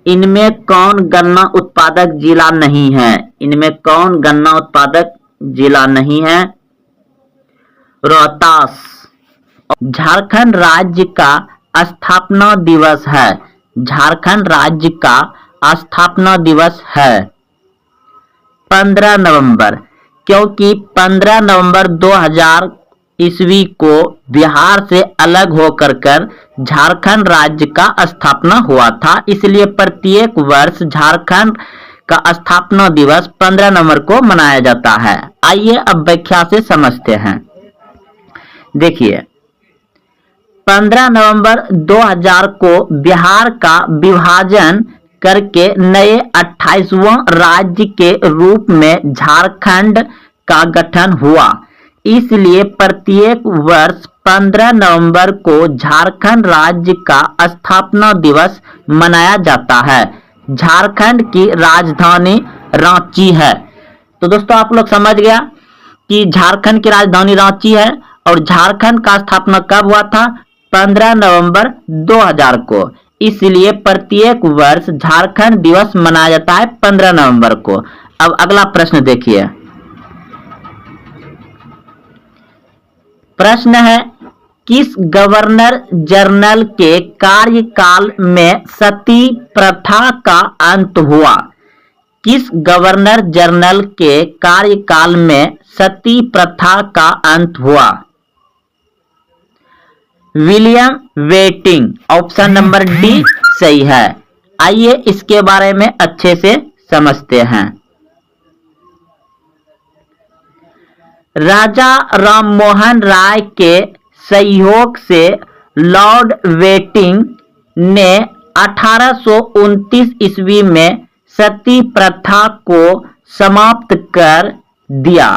इनमें कौन गन्ना उत्पादक जिला नहीं है? इनमें कौन गन्ना उत्पादक जिला नहीं है? रोहतास। झारखंड राज्य का स्थापना दिवस है। झारखंड राज्य का स्थापना दिवस है 15 नवंबर, क्योंकि 15 नवंबर 2000 ईस्वी को बिहार से अलग होकर झारखंड राज्य का स्थापना हुआ था, इसलिए प्रत्येक वर्ष झारखंड का स्थापना दिवस 15 नवंबर को मनाया जाता है। आइए अब व्याख्या से समझते हैं। देखिए, 15 नवंबर 2000 को बिहार का विभाजन करके नए 28वां राज्य के रूप में झारखंड का गठन हुआ, इसलिए प्रत्येक वर्ष 15 नवंबर को झारखंड राज्य का स्थापना दिवस मनाया जाता है। झारखंड की राजधानी रांची है। तो दोस्तों आप लोग समझ गया कि झारखंड की राजधानी रांची है और झारखंड का स्थापना कब हुआ था? 15 नवंबर 2000 को, इसलिए प्रत्येक वर्ष झारखंड दिवस मनाया जाता है 15 नवंबर को। अब अगला प्रश्न देखिए। प्रश्न है, किस गवर्नर जनरल के कार्यकाल में सती प्रथा का अंत हुआ? किस गवर्नर जनरल के कार्यकाल में सती प्रथा का अंत हुआ? William waiting. Option number D सही है। आइए इसके बारे में अच्छे से समझते हैं। राजा राममोहन राय के सहयोग से लॉर्ड वेटिंग ने 1829 ईस्वी में सती प्रथा को समाप्त कर दिया।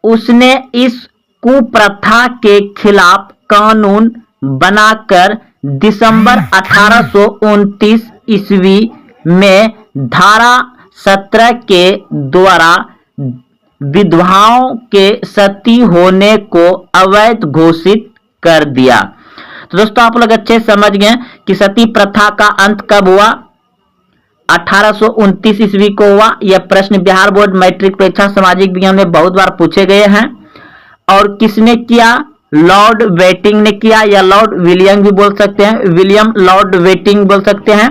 उसने इस कुप्रथा के खिलाफ कानून बनाकर दिसंबर 1829 ईस्वी में धारा 17 के द्वारा विधवाओं के सती होने को अवैध घोषित कर दिया। तो दोस्तों आप लोग अच्छे समझ गए कि सती प्रथा का अंत कब हुआ? 1829 ईस्वी को हुआ। यह प्रश्न बिहार बोर्ड मैट्रिक परीक्षा सामाजिक विज्ञान में बहुत बार पूछे गए हैं। और किसने किया? लॉर्ड वेटिंग ने किया, या लॉर्ड विलियम भी बोल सकते हैं, विलियम लॉर्ड वेटिंग बोल सकते हैं।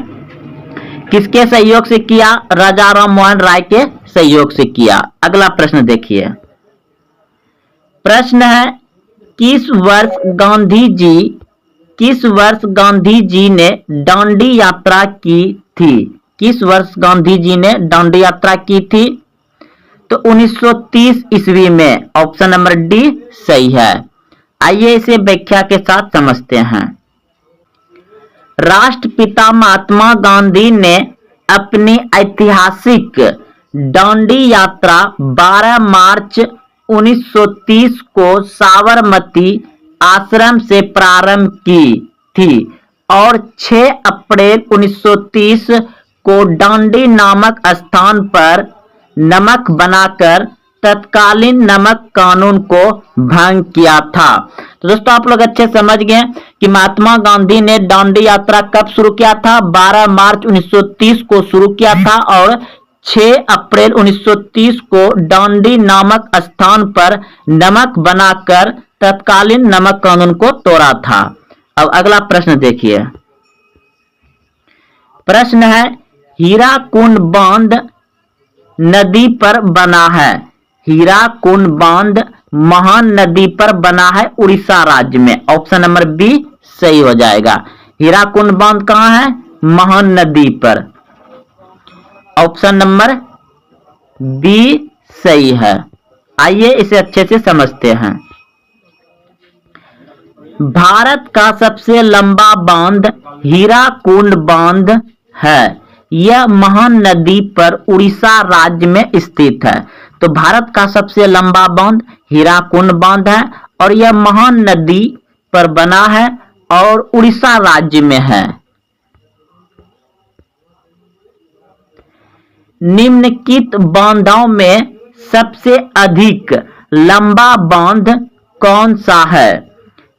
किसके सहयोग से किया? राजा राममोहन राय के सहयोग से किया। अगला प्रश्न देखिए। प्रश्न है, किस वर्ष गांधी जी ने दांडी यात्रा की थी? किस वर्ष गांधी जी ने दांडी यात्रा की थी? तो 1930 ईस्वी में। ऑप्शन नंबर डी सही है। आइए इसे व्याख्या के साथ समझते हैं। राष्ट्रपिता महात्मा गांधी ने अपनी ऐतिहासिक दांडी यात्रा 12 मार्च 1930 को साबरमती आश्रम से प्रारंभ की थी और 6 अप्रैल 1930 को दांडी नामक स्थान पर नमक बनाकर तत्कालीन नमक कानून को भंग किया था। तो दोस्तों आप लोग अच्छे समझ गए कि महात्मा गांधी ने दांडी यात्रा कब शुरू किया था? 12 मार्च 1930 को शुरू किया था और 6 अप्रैल 1930 को दांडी नामक स्थान पर नमक बनाकर तत्कालीन नमक कानून को तोड़ा था। अब अगला प्रश्न देखिए। प्रश्न है, हीराकुंड बांध नदी पर बना है। हीराकुंड बांध महान नदी पर बना है उड़ीसा राज्य में। ऑप्शन नंबर बी सही हो जाएगा। हीराकुंड बांध कहां है? महान नदी पर। ऑप्शन नंबर बी सही है। आइए इसे अच्छे से समझते हैं। भारत का सबसे लंबा बांध हीराकुंड बांध है। यह महान नदी पर उड़ीसा राज्य में स्थित है। तो भारत का सबसे लंबा बांध हीराकुंड बांध है और यह महान नदी पर बना है और उड़ीसा राज्य में है। निम्नलिखित बांधों में सबसे अधिक लंबा बांध कौन सा है?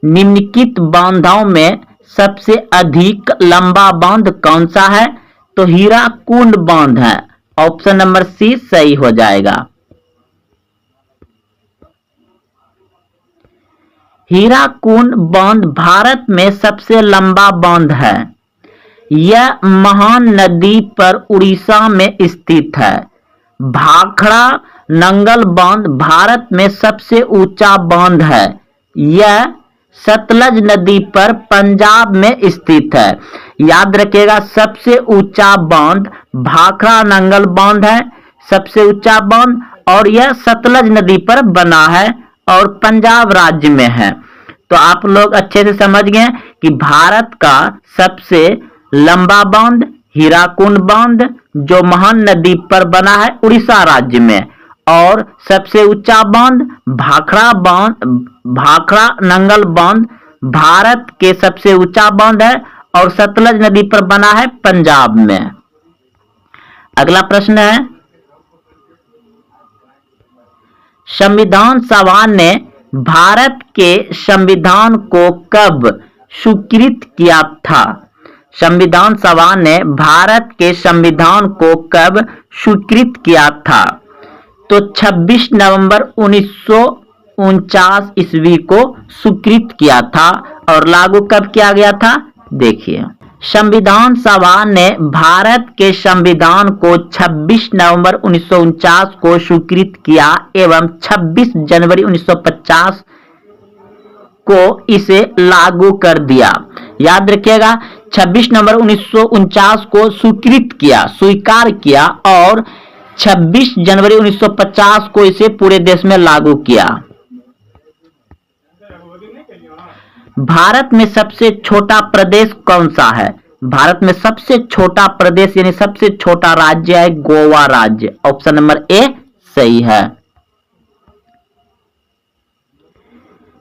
निम्नलिखित बांधों में सबसे अधिक लंबा बांध कौन सा है? तो हीराकुंड बांध है। ऑप्शन नंबर सी सही हो जाएगा। हीराकुंड बांध भारत में सबसे लंबा बांध है। यह महान नदी पर उड़ीसा में स्थित है। भाखड़ा नंगल बांध भारत में सबसे ऊंचा बांध है। यह सतलज नदी पर पंजाब में स्थित है। याद रखिएगा, सबसे ऊंचा बांध भाखड़ा नंगल बांध है, सबसे ऊंचा बांध, और यह सतलज नदी पर बना है और पंजाब राज्य में है। तो आप लोग अच्छे से समझ गए कि भारत का सबसे लंबा बांध हीराकुंड बांध जो महान नदी पर बना है उड़ीसा राज्य में, और सबसे ऊंचा बांध भाखड़ा नंगल बांध भारत के सबसे ऊंचा बांध है और सतलज नदी पर बना है पंजाब में। अगला प्रश्न है, संविधान सभा ने भारत के संविधान को कब स्वीकृत किया था? संविधान सभा ने भारत के संविधान को कब स्वीकृत किया था? तो 26 नवंबर 1949 ईस्वी को स्वीकृत किया था और लागू कब किया गया था? देखिए, संविधान सभा ने भारत के संविधान को 26 नवंबर 1949 को स्वीकृत किया एवं 26 जनवरी 1950 को इसे लागू कर दिया। याद रखिएगा, 26 नवंबर 1949 को स्वीकार किया और 26 जनवरी 1950 को इसे पूरे देश में लागू किया। भारत में सबसे छोटा प्रदेश कौन सा है? भारत में सबसे छोटा प्रदेश यानी सबसे छोटा राज्य है गोवा राज्य। ऑप्शन नंबर ए सही है।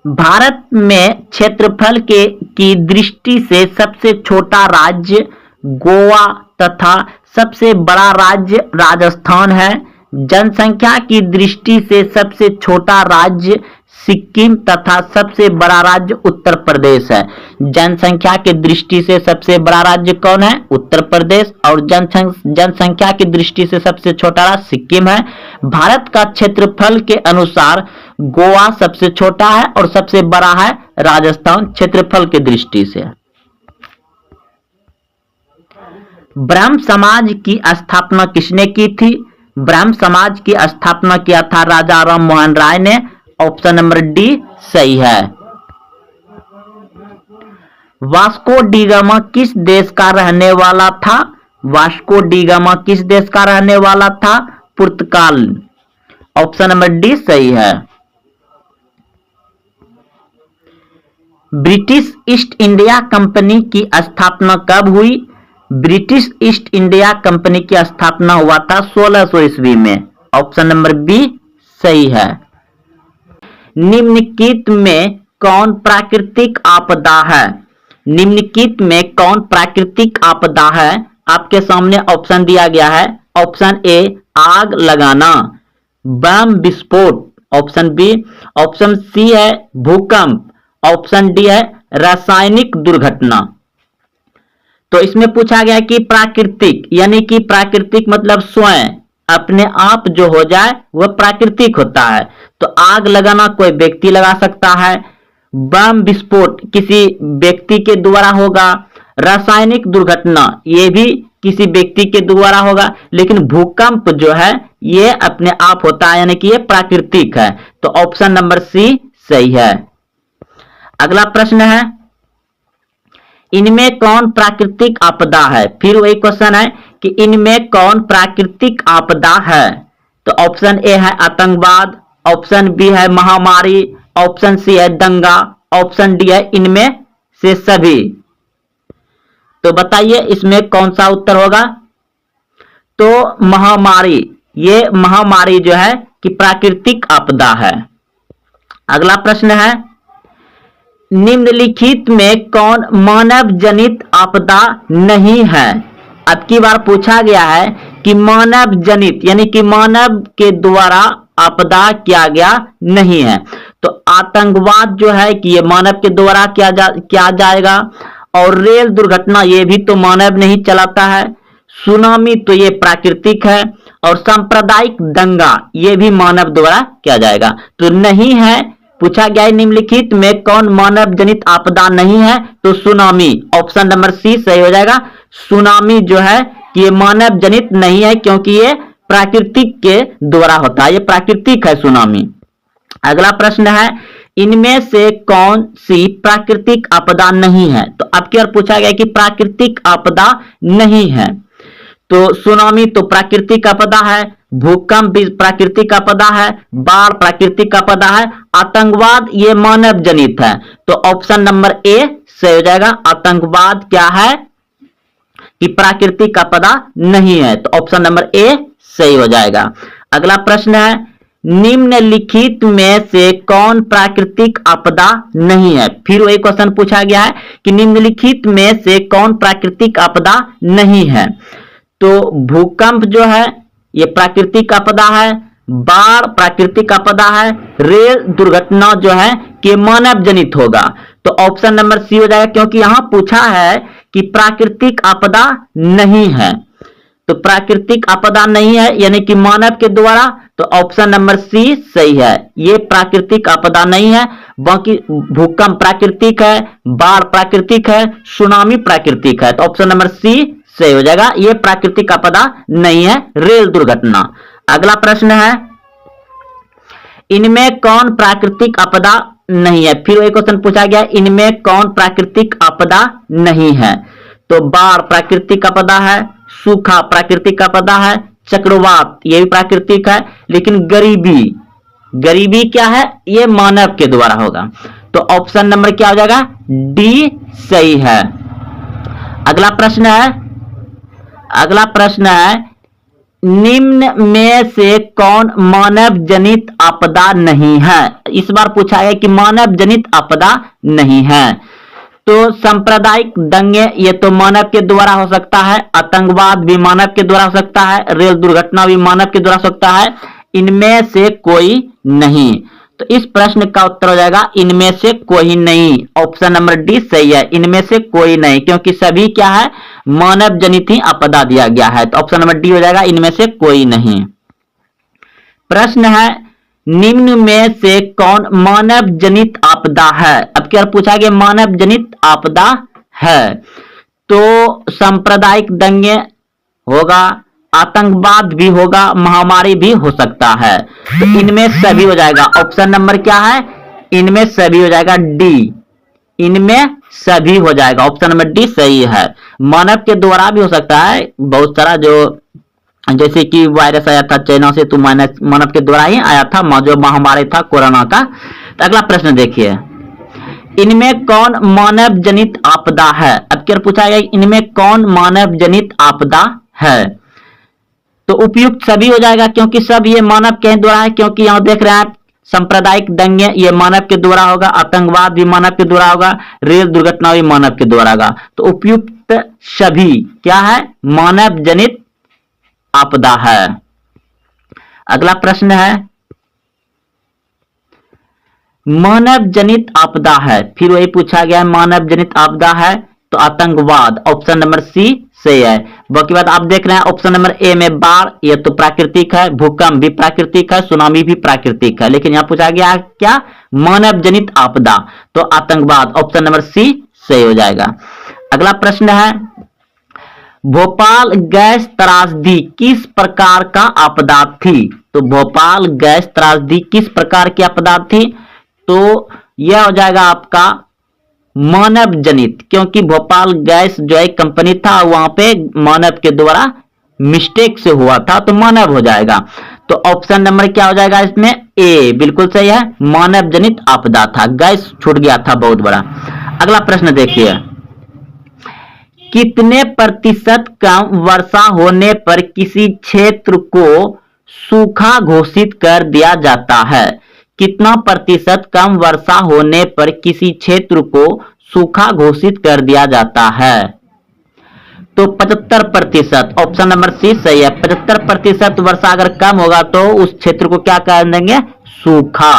भारत में क्षेत्रफल की दृष्टि से सबसे छोटा राज्य गोवा तथा सबसे बड़ा राज्य राजस्थान है। जनसंख्या की दृष्टि से सबसे छोटा राज्य सिक्किम तथा सबसे बड़ा राज्य उत्तर प्रदेश है। जनसंख्या की दृष्टि से सबसे बड़ा राज्य कौन है? उत्तर प्रदेश। और जनसंख्या की दृष्टि से सबसे छोटा राज्य सिक्किम है। भारत का क्षेत्रफल के अनुसार गोवा सबसे छोटा है और सबसे बड़ा है राजस्थान क्षेत्रफल की दृष्टि से। ब्रह्म समाज की स्थापना किसने की थी? ब्रह्म समाज की स्थापना किया था राजा राम मोहन राय ने। ऑप्शन नंबर डी सही है। वास्को डी गामा किस देश का रहने वाला था? वास्को डी गामा किस देश का रहने वाला था? पुर्तगाल। ऑप्शन नंबर डी सही है। ब्रिटिश ईस्ट इंडिया कंपनी की स्थापना कब हुई? ब्रिटिश ईस्ट इंडिया कंपनी की स्थापना हुआ था 1600 ईस्वी में। ऑप्शन नंबर बी सही है। निम्नलिखित में कौन प्राकृतिक आपदा है? निम्नलिखित में कौन प्राकृतिक आपदा है? आपके सामने ऑप्शन दिया गया है। ऑप्शन ए आग लगाना, बम विस्फोट, ऑप्शन बी, ऑप्शन सी है भूकंप, ऑप्शन डी है रासायनिक दुर्घटना। तो इसमें पूछा गया कि प्राकृतिक, यानी कि प्राकृतिक मतलब स्वयं अपने आप जो हो जाए वह प्राकृतिक होता है। तो आग लगाना कोई व्यक्ति लगा सकता है, बम विस्फोट किसी व्यक्ति के द्वारा होगा, रासायनिक दुर्घटना ये भी किसी व्यक्ति के द्वारा होगा, लेकिन भूकंप जो है ये अपने आप होता है, यानी कि ये प्राकृतिक है। तो ऑप्शन नंबर सी सही है। अगला प्रश्न है, इनमें कौन प्राकृतिक आपदा है? फिर वही क्वेश्चन है कि इनमें कौन प्राकृतिक आपदा है? तो ऑप्शन ए है आतंकवाद, ऑप्शन बी है महामारी, ऑप्शन सी है दंगा, ऑप्शन डी है इनमें से सभी। तो बताइए इसमें कौन सा उत्तर होगा? तो महामारी, ये महामारी जो है कि प्राकृतिक आपदा है। अगला प्रश्न है, निम्नलिखित में कौन मानव जनित आपदा नहीं है? अब की बार पूछा गया है कि मानव जनित यानी कि मानव के द्वारा आपदा किया गया नहीं है। तो आतंकवाद जो है कि ये मानव के द्वारा किया जाएगा, और रेल दुर्घटना ये भी तो मानव नहीं चलाता है, सुनामी तो ये प्राकृतिक है, और सांप्रदायिक दंगा ये भी मानव द्वारा किया जाएगा। तो नहीं है, पूछा गया है निम्नलिखित में कौन मानव जनित आपदा नहीं है? तो सुनामी, ऑप्शन नंबर सी सही हो जाएगा। सुनामी जो है कि ये मानव जनित नहीं है, क्योंकि ये प्राकृतिक के द्वारा होता है, ये प्राकृतिक है सुनामी। अगला प्रश्न है, इनमें से कौन सी प्राकृतिक आपदा नहीं है? तो आपकी ओर पूछा गया कि प्राकृतिक आपदा नहीं है। तो सुनामी तो प्राकृतिक आपदा है, भूकंप भी प्राकृतिक आपदा है, बाढ़ प्राकृतिक आपदा है, आतंकवाद ये मानव जनित है। तो ऑप्शन नंबर ए सही हो जाएगा। आतंकवाद क्या है कि प्राकृतिक आपदा नहीं है, तो ऑप्शन नंबर ए सही हो जाएगा। अगला प्रश्न है, निम्नलिखित में से कौन प्राकृतिक आपदा नहीं है? फिर वही क्वेश्चन पूछा गया है कि निम्नलिखित में से कौन प्राकृतिक आपदा नहीं है? तो भूकंप जो है ये प्राकृतिक आपदा है, बाढ़ प्राकृतिक आपदा है, रेल दुर्घटना जो है कि मानव जनित होगा। तो ऑप्शन नंबर सी हो जाएगा, क्योंकि यहां पूछा है कि प्राकृतिक आपदा नहीं है। तो प्राकृतिक आपदा नहीं है यानी कि मानव के द्वारा, तो ऑप्शन नंबर सी सही है, ये प्राकृतिक आपदा नहीं है। बाकी भूकंप प्राकृतिक है, बाढ़ प्राकृतिक है, सुनामी प्राकृतिक है, तो ऑप्शन नंबर सी सही हो जाएगा, ये प्राकृतिक आपदा नहीं है, रेल दुर्घटना। अगला प्रश्न है, इनमें कौन प्राकृतिक आपदा नहीं है? फिर एक क्वेश्चन पूछा गया, इनमें कौन प्राकृतिक आपदा नहीं है? तो बाढ़ प्राकृतिक आपदा है, सूखा प्राकृतिक आपदा है, चक्रवात ये भी प्राकृतिक है, लेकिन गरीबी क्या है? ये मानव के द्वारा होगा। तो ऑप्शन नंबर क्या हो जाएगा? डी सही है। अगला प्रश्न है, निम्न में से कौन मानव जनित आपदा नहीं है? इस बार पूछा है कि मानव जनित आपदा नहीं है। तो सांप्रदायिक दंगे ये तो मानव के द्वारा हो सकता है, आतंकवाद भी मानव के द्वारा हो सकता है, रेल दुर्घटना भी मानव के द्वारा हो सकता है, इनमें से कोई नहीं। तो इस प्रश्न का उत्तर हो जाएगा इनमें से कोई नहीं। ऑप्शन नंबर डी सही है, इनमें से कोई नहीं, क्योंकि सभी क्या है? मानव जनित ही आपदा दिया गया है। तो ऑप्शन नंबर डी हो जाएगा, इनमें से कोई नहीं। प्रश्न है, निम्न में से कौन मानव जनित आपदा है? अब क्या पूछा गया मानव जनित आपदा है? तो सांप्रदायिक दंगे होगा, आतंकवाद भी होगा, महामारी भी हो सकता है। तो इनमें सभी हो जाएगा। ऑप्शन नंबर क्या है? इनमें सभी हो जाएगा, डी, इनमें
सभी हो जाएगा। ऑप्शन नंबर डी सही है। मानव के द्वारा भी हो सकता है, बहुत सारा जो जैसे कि वायरस आया था चाइना से, तो मानव के द्वारा ही आया था, जो महामारी था कोरोना का। तो अगला प्रश्न देखिए, इनमें कौन मानव जनित आपदा है? अब क्या पूछा गया, इनमें कौन मानव जनित आपदा है? तो उपयुक्त सभी हो जाएगा, क्योंकि सब ये मानव के द्वारा है। क्योंकि यहां देख रहे हैं आप, सांप्रदायिक दंगे ये मानव के द्वारा होगा, आतंकवाद भी मानव के द्वारा होगा, रेल दुर्घटना भी मानव के द्वारा होगा। तो उपयुक्त सभी क्या है? मानव जनित आपदा है। अगला प्रश्न है, मानव जनित आपदा है, फिर वही पूछा गया है मानव जनित आपदा है, तो आतंकवाद ऑप्शन नंबर सी सही है। बाकी बात आप देख रहे हैं ऑप्शन नंबर ए में बाढ़, ये तो प्राकृतिक है, भूकंप भी प्राकृतिक है, सुनामी भी प्राकृतिक है, लेकिन यहां पूछा गया है क्या? मानव जनित आपदा, तो आतंकवाद ऑप्शन नंबर सी सही हो जाएगा। अगला प्रश्न है, भोपाल गैस त्रासदी किस प्रकार का आपदा थी? तो भोपाल गैस त्रासदी किस प्रकार की आपदा थी? तो यह हो जाएगा आपका मानव जनित, क्योंकि भोपाल गैस जो एक कंपनी था वहां पे मानव के द्वारा मिस्टेक से हुआ था, तो मानव हो जाएगा। तो ऑप्शन नंबर क्या हो जाएगा इसमें? ए बिल्कुल सही है, मानव जनित आपदा था, गैस छूट गया था बहुत बड़ा। अगला प्रश्न देखिए, कितने प्रतिशत कम वर्षा होने पर किसी क्षेत्र को सूखा घोषित कर दिया जाता है? कितना प्रतिशत कम वर्षा होने पर किसी क्षेत्र को सूखा घोषित कर दिया जाता है? तो 75%, ऑप्शन नंबर सी सही है। 75% वर्षा अगर कम होगा तो उस क्षेत्र को क्या कर देंगे? सूखा।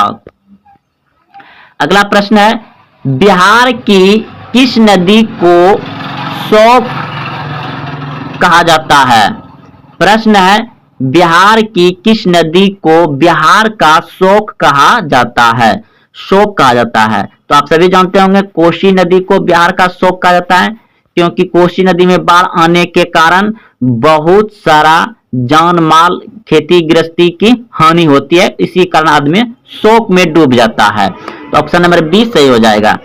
अगला प्रश्न है, बिहार की किस नदी को शोक कहा जाता है? प्रश्न है, बिहार की किस नदी को बिहार का शोक कहा जाता है? शोक कहा जाता है, तो आप सभी जानते होंगे कोसी नदी को बिहार का शोक कहा जाता है, क्योंकि कोसी नदी में बाढ़ आने के कारण बहुत सारा जान माल खेती गृहस्थी की हानि होती है, इसी कारण आदमी शोक में डूब जाता है। तो ऑप्शन नंबर बी सही हो जाएगा।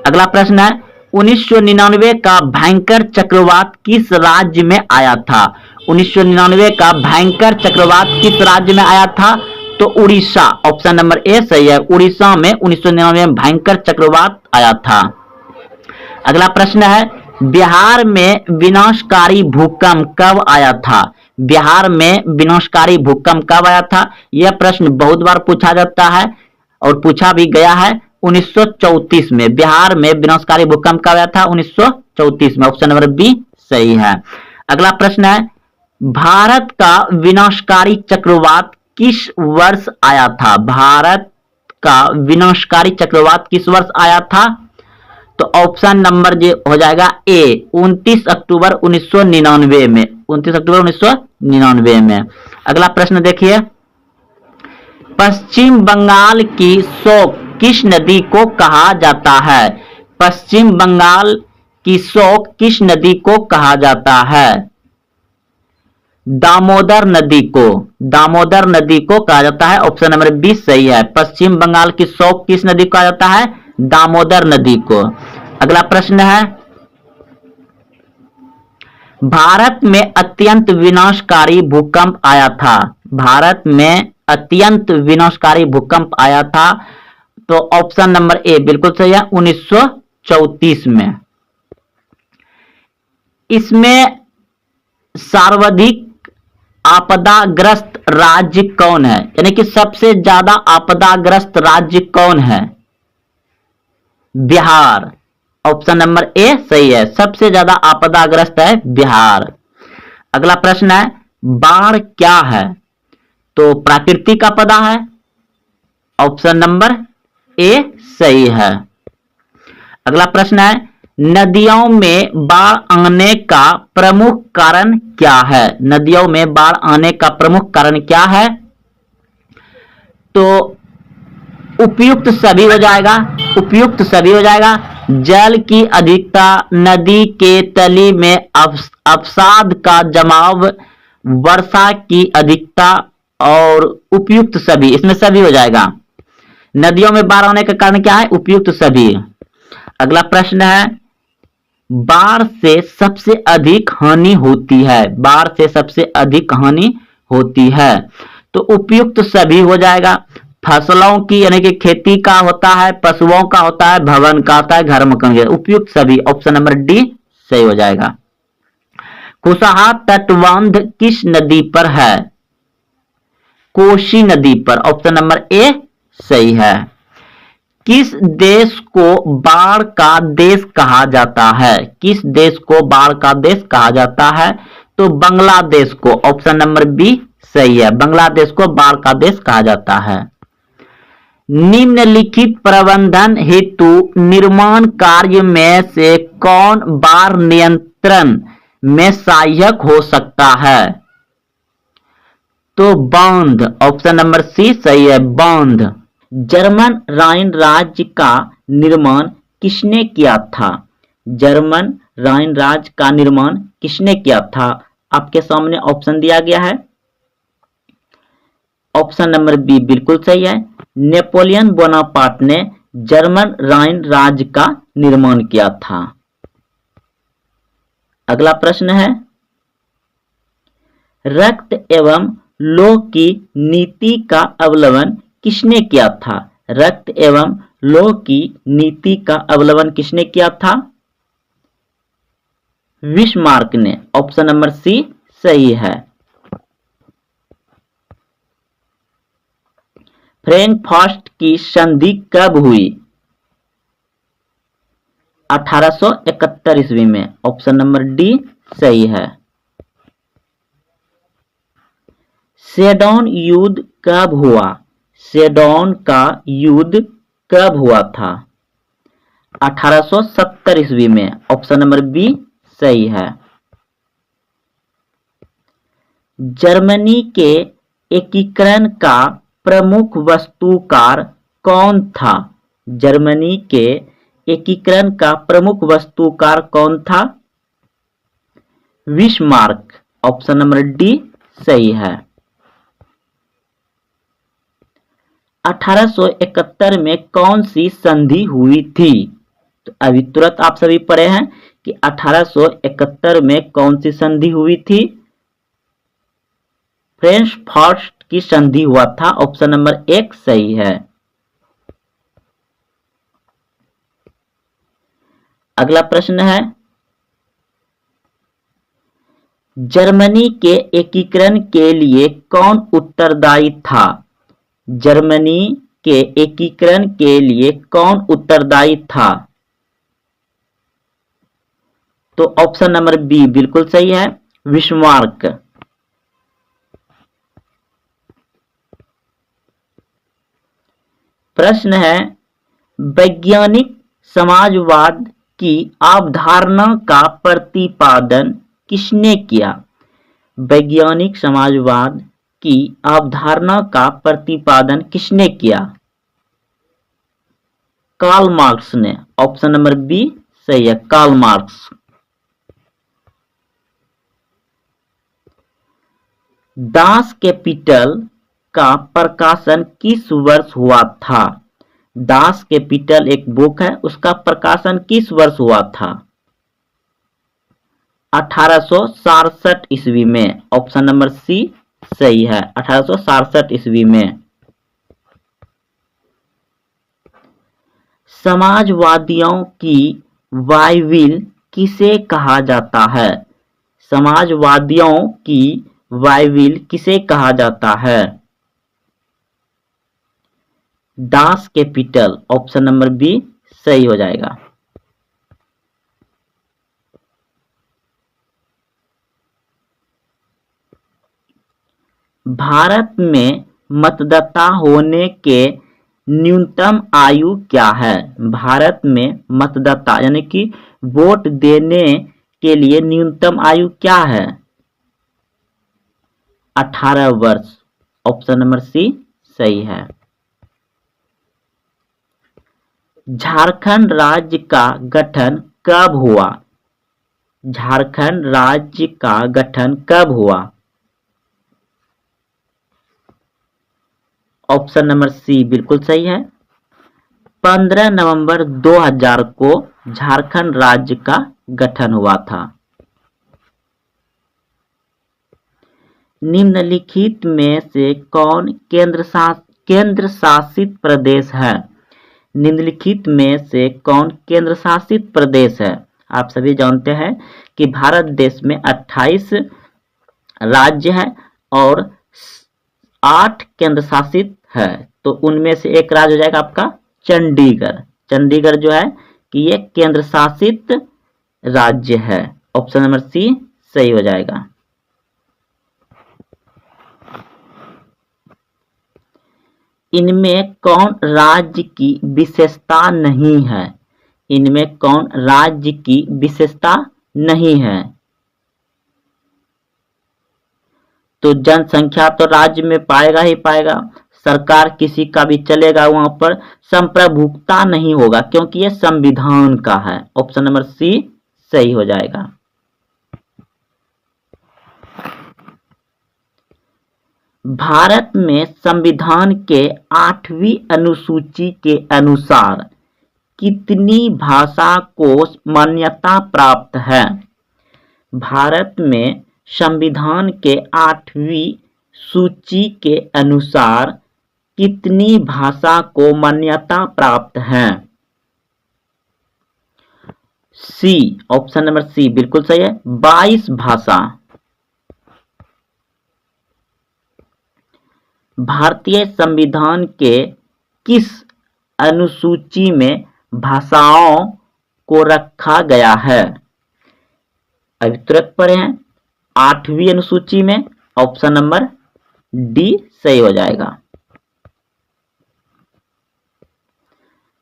अगला प्रश्न है, 1999 का भयंकर चक्रवात किस राज्य में आया था? 1999 का भयंकर चक्रवात किस राज्य में आया था? तो उड़ीसा, ऑप्शन नंबर ए सही है। उड़ीसा में 1999 में भयंकर चक्रवात आया था। अगला प्रश्न है, बिहार में विनाशकारी भूकंप कब आया था? बिहार में विनाशकारी भूकंप कब आया था? यह प्रश्न बहुत बार पूछा जाता है और पूछा भी गया है। 1934 में बिहार में विनाशकारी भूकंप कब आया था? 1934 में, ऑप्शन नंबर बी सही है। अगला प्रश्न है, भारत का विनाशकारी चक्रवात किस वर्ष आया था? भारत का विनाशकारी चक्रवात किस वर्ष आया था? तो ऑप्शन नंबर जो हो जाएगा ए, 29 अक्टूबर 1999 में, 29 अक्टूबर 1999 में। अगला प्रश्न देखिए, पश्चिम बंगाल की शोक किस नदी को कहा जाता है? पश्चिम बंगाल की शोक किस नदी को कहा जाता है? दामोदर नदी को, दामोदर नदी को कहा जाता है, ऑप्शन नंबर बी सही है। पश्चिम बंगाल की शोक किस नदी को कहा जाता है? दामोदर नदी को। अगला प्रश्न है, भारत में अत्यंत विनाशकारी भूकंप आया था। भारत में अत्यंत विनाशकारी भूकंप आया था, तो ऑप्शन नंबर ए बिल्कुल सही है, 1934 में। इसमें सर्वाधिक आपदाग्रस्त राज्य कौन है? यानी कि सबसे ज्यादा आपदाग्रस्त राज्य कौन है? बिहार, ऑप्शन नंबर ए सही है, सबसे ज्यादा आपदाग्रस्त है बिहार। अगला प्रश्न है, बाढ़ क्या है? तो प्राकृतिक आपदा है, ऑप्शन नंबर ए सही है। अगला प्रश्न है, नदियों में बाढ़ आने का प्रमुख कारण क्या है? नदियों में बाढ़ आने का प्रमुख कारण क्या है? तो उपयुक्त सभी हो जाएगा, उपयुक्त सभी हो जाएगा। जल की अधिकता, नदी के तली में अवसाद का जमाव, वर्षा की अधिकता और उपयुक्त सभी, इसमें सभी हो जाएगा। नदियों में बाढ़ आने का कारण क्या है? उपयुक्त सभी। अगला प्रश्न है, बाढ़ से सबसे अधिक हानि होती है, बाढ़ से सबसे अधिक हानि होती है। तो उपयुक्त सभी हो जाएगा। फसलों की यानी कि खेती का होता है, पशुओं का होता है, भवन का होता है, घर मकान का। उपयुक्त सभी ऑप्शन नंबर डी सही हो जाएगा। कुशहा तटबंध किस नदी पर है? कोसी नदी पर, ऑप्शन नंबर ए सही है। किस देश को बाढ़ का देश कहा जाता है? किस देश को बाढ़ का देश कहा जाता है? तो बांग्लादेश को, ऑप्शन नंबर बी सही है। बांग्लादेश को बाढ़ का देश कहा जाता है। निम्नलिखित प्रबंधन हेतु निर्माण कार्य में से कौन बाढ़ नियंत्रण में सहायक हो सकता है? तो बांध, ऑप्शन नंबर सी सही है, बांध। जर्मन राइन राज्य का निर्माण किसने किया था? जर्मन राइन राज्य का निर्माण किसने किया था? आपके सामने ऑप्शन दिया गया है। ऑप्शन नंबर बी बिल्कुल सही है, नेपोलियन बोनापार्ट ने जर्मन राइन राज्य का निर्माण किया था। अगला प्रश्न है, रक्त एवं लौह की नीति का अवलंबन किसने किया था? रक्त एवं लौह की नीति का अवलंबन किसने किया था? बिस्मार्क ने, ऑप्शन नंबर सी सही है। फ्रैंकफर्ट की संधि कब हुई? 1871 ईस्वी में, ऑप्शन नंबर डी सही है। सेडोन युद्ध कब हुआ? सेडोन का युद्ध कब हुआ था? 1870 ईस्वी में, ऑप्शन नंबर बी सही है। जर्मनी के एकीकरण का प्रमुख वास्तुकार कौन था? जर्मनी के एकीकरण का प्रमुख वास्तुकार कौन था? बिस्मार्क, ऑप्शन नंबर डी सही है। 1871 में कौन सी संधि हुई थी? तो अभी तुरंत आप सभी पढ़े हैं कि 1871 में कौन सी संधि हुई थी? फ्रैंकफर्ट की संधि हुआ था, ऑप्शन नंबर एक सही है। अगला प्रश्न है, जर्मनी के एकीकरण के लिए कौन उत्तरदायी था? जर्मनी के एकीकरण के लिए कौन उत्तरदायी था? तो ऑप्शन नंबर बी बिल्कुल सही है, बिस्मार्क। प्रश्न है, वैज्ञानिक समाजवाद की अवधारणा का प्रतिपादन किसने किया? वैज्ञानिक समाजवाद की अवधारणा का प्रतिपादन किसने किया? कार्ल मार्क्स ने, ऑप्शन नंबर बी सही है, कार्ल मार्क्स। दास कैपिटल का प्रकाशन किस वर्ष हुआ था? दास कैपिटल एक बुक है, उसका प्रकाशन किस वर्ष हुआ था? 1867 ईस्वी में, ऑप्शन नंबर सी सही है, 1867 ईस्वी में। समाजवादियों की बाइबिल किसे कहा जाता है? समाजवादियों की बाइबिल किसे कहा जाता है? Das Kapital, option number B सही हो जाएगा। भारत में मतदाता होने के न्यूनतम आयु क्या है? भारत में मतदाता यानी कि वोट देने के लिए न्यूनतम आयु क्या है? 18 वर्ष, ऑप्शन नंबर सी सही है। झारखंड राज्य का गठन कब हुआ? झारखंड राज्य का गठन कब हुआ? ऑप्शन नंबर सी बिल्कुल सही है,
15 नवंबर 2000 को झारखंड राज्य का गठन हुआ था। निम्नलिखित में से कौन केंद्र शासित प्रदेश है? निम्नलिखित में से कौन केंद्र शासित प्रदेश है? आप सभी जानते हैं कि भारत देश में 28 राज्य है और 8 केंद्र शासित है, तो उनमें से एक राज्य हो जाएगा आपका चंडीगढ़। चंडीगढ़ जो है कि ये केंद्र शासित राज्य है। ऑप्शन नंबर सी सही हो जाएगा। इनमें कौन राज्य की विशेषता नहीं है? इनमें कौन राज्य की विशेषता नहीं है? तो जनसंख्या तो राज्य में पाएगा ही पाएगा, सरकार किसी का भी चलेगा वहां पर संप्रभुता नहीं होगा क्योंकि यह संविधान का है। ऑप्शन नंबर सी सही हो जाएगा। भारत में संविधान के 8वीं अनुसूची के अनुसार कितनी भाषा को मान्यता प्राप्त है? भारत में संविधान के 8वीं सूची के अनुसार कितनी भाषा को मान्यता प्राप्त है? सी, ऑप्शन नंबर सी बिल्कुल सही है, 22 भाषा। भारतीय संविधान के किस अनुसूची में भाषाओं को रखा गया है? अभी तुरंत पढ़े हैं, 8वीं अनुसूची में। ऑप्शन नंबर डी सही हो जाएगा।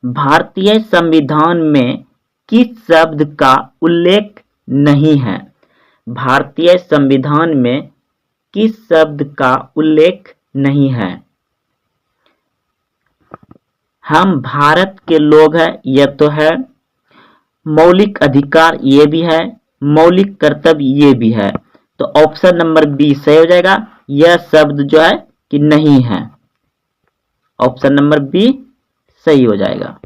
भारतीय संविधान में किस शब्द का उल्लेख नहीं है? भारतीय संविधान में किस शब्द का उल्लेख नहीं है? हम भारत के लोग हैं, यह तो है। मौलिक अधिकार ये भी है, मौलिक कर्तव्य ये भी है, तो ऑप्शन नंबर बी सही हो जाएगा। यह शब्द जो है कि नहीं है। ऑप्शन नंबर बी सही हो जाएगा।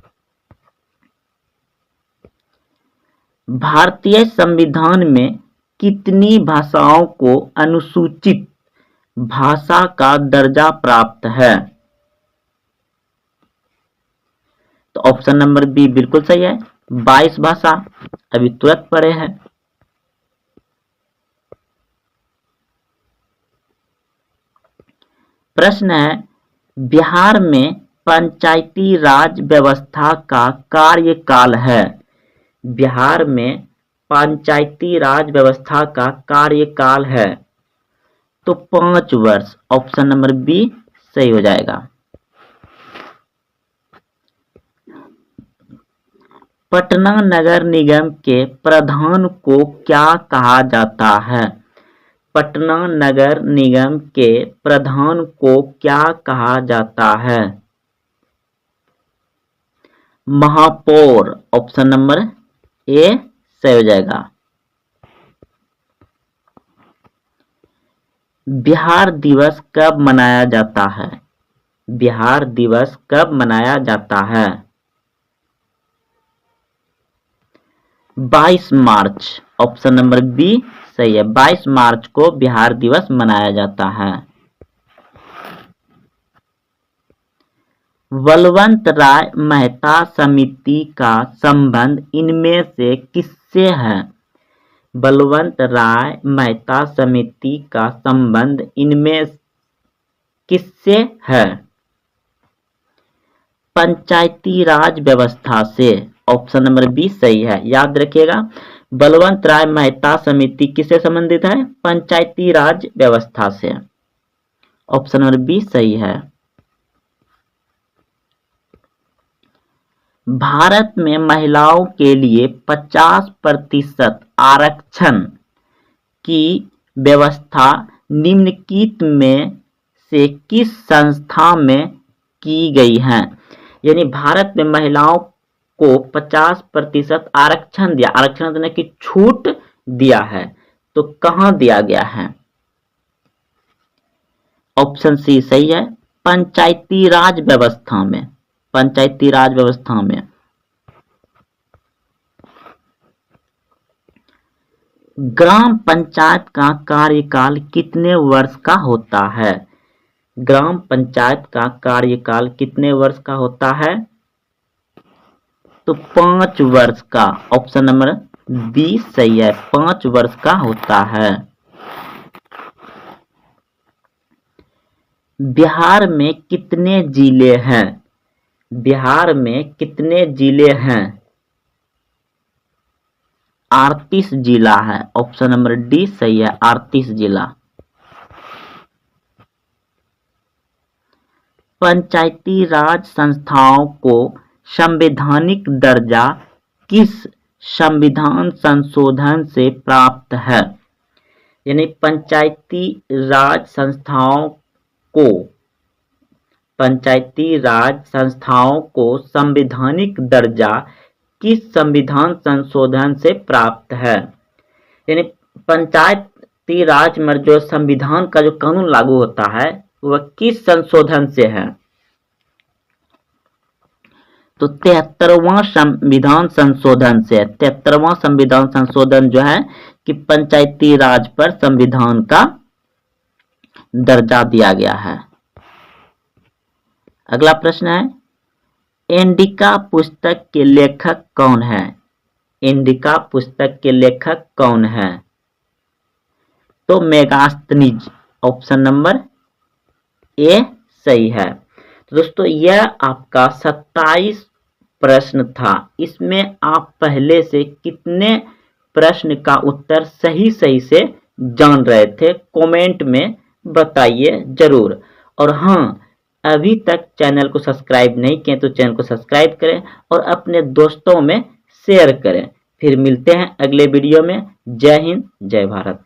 भारतीय संविधान में कितनी भाषाओं को अनुसूचित भाषा का दर्जा प्राप्त है? तो ऑप्शन नंबर बी बिल्कुल सही है, 22 भाषा। अभी तुरंत पढ़े हैं। प्रश्न है, बिहार में पंचायती राज व्यवस्था का कार्यकाल है। बिहार में पंचायती राज व्यवस्था का कार्यकाल है तो 5 वर्ष। ऑप्शन नंबर बी सही हो जाएगा। पटना नगर निगम के प्रधान को क्या कहा जाता है? पटना नगर निगम के प्रधान को क्या कहा जाता है? महापौर। ऑप्शन नंबर ए सही हो जाएगा। बिहार दिवस कब मनाया जाता है? बिहार दिवस कब मनाया जाता है? 22 मार्च। ऑप्शन नंबर बी सही है, 22 मार्च को बिहार दिवस मनाया जाता है। बलवंत राय मेहता समिति का संबंध इनमें से किससे है? बलवंत राय मेहता समिति का संबंध इनमें किससे है? पंचायती राज व्यवस्था से। ऑप्शन नंबर बी सही है। याद रखिएगा, बलवंत राय मेहता समिति किससे संबंधित है? पंचायती राज व्यवस्था से। ऑप्शन नंबर बी सही है। भारत में महिलाओं के लिए 50% आरक्षण की व्यवस्था निम्नलिखित में से किस संस्था में की गई है? यानी भारत में महिलाओं को 50% आरक्षण दिया, आरक्षण देने की छूट दिया है, तो कहां दिया गया है? ऑप्शन सी सही है, पंचायती राज व्यवस्था में। पंचायती राज व्यवस्था में। ग्राम पंचायत का कार्यकाल कितने वर्ष का होता है? ग्राम पंचायत का कार्यकाल कितने वर्ष का होता है? तो 5 वर्ष का। ऑप्शन नंबर बी सही है, 5 वर्ष का होता है। बिहार में कितने जिले हैं? बिहार में कितने जिले हैं? 38 जिला है। ऑप्शन नंबर डी सही है, 38 जिला। पंचायती राज संस्थाओं को संवैधानिक दर्जा किस संविधान संशोधन से प्राप्त है? यानी पंचायती राज संस्थाओं को संवैधानिक दर्जा किस संविधान संशोधन से प्राप्त है? यानी पंचायती राज में जो संविधान का जो कानून लागू होता है वह किस संशोधन से है? तो 73वां संविधान संशोधन से। 73वां संविधान संशोधन जो है कि पंचायती राज पर संविधान का दर्जा दिया गया है। अगला प्रश्न है, इंडिका पुस्तक के लेखक कौन है? इंडिका पुस्तक के लेखक कौन है? तो मेगास्थनीज। ऑप्शन नंबर ए सही है। तो दोस्तों यह आपका 27 प्रश्न था। इसमें आप पहले से कितने प्रश्न का उत्तर सही से जान रहे थे? कमेंट में बताइए जरूर। और हाँ, अभी तक चैनल को सब्सक्राइब नहीं किए तो चैनल को सब्सक्राइब करें और अपने दोस्तों में शेयर करें। फिर मिलते हैं अगले वीडियो में। जय हिंद, जय भारत।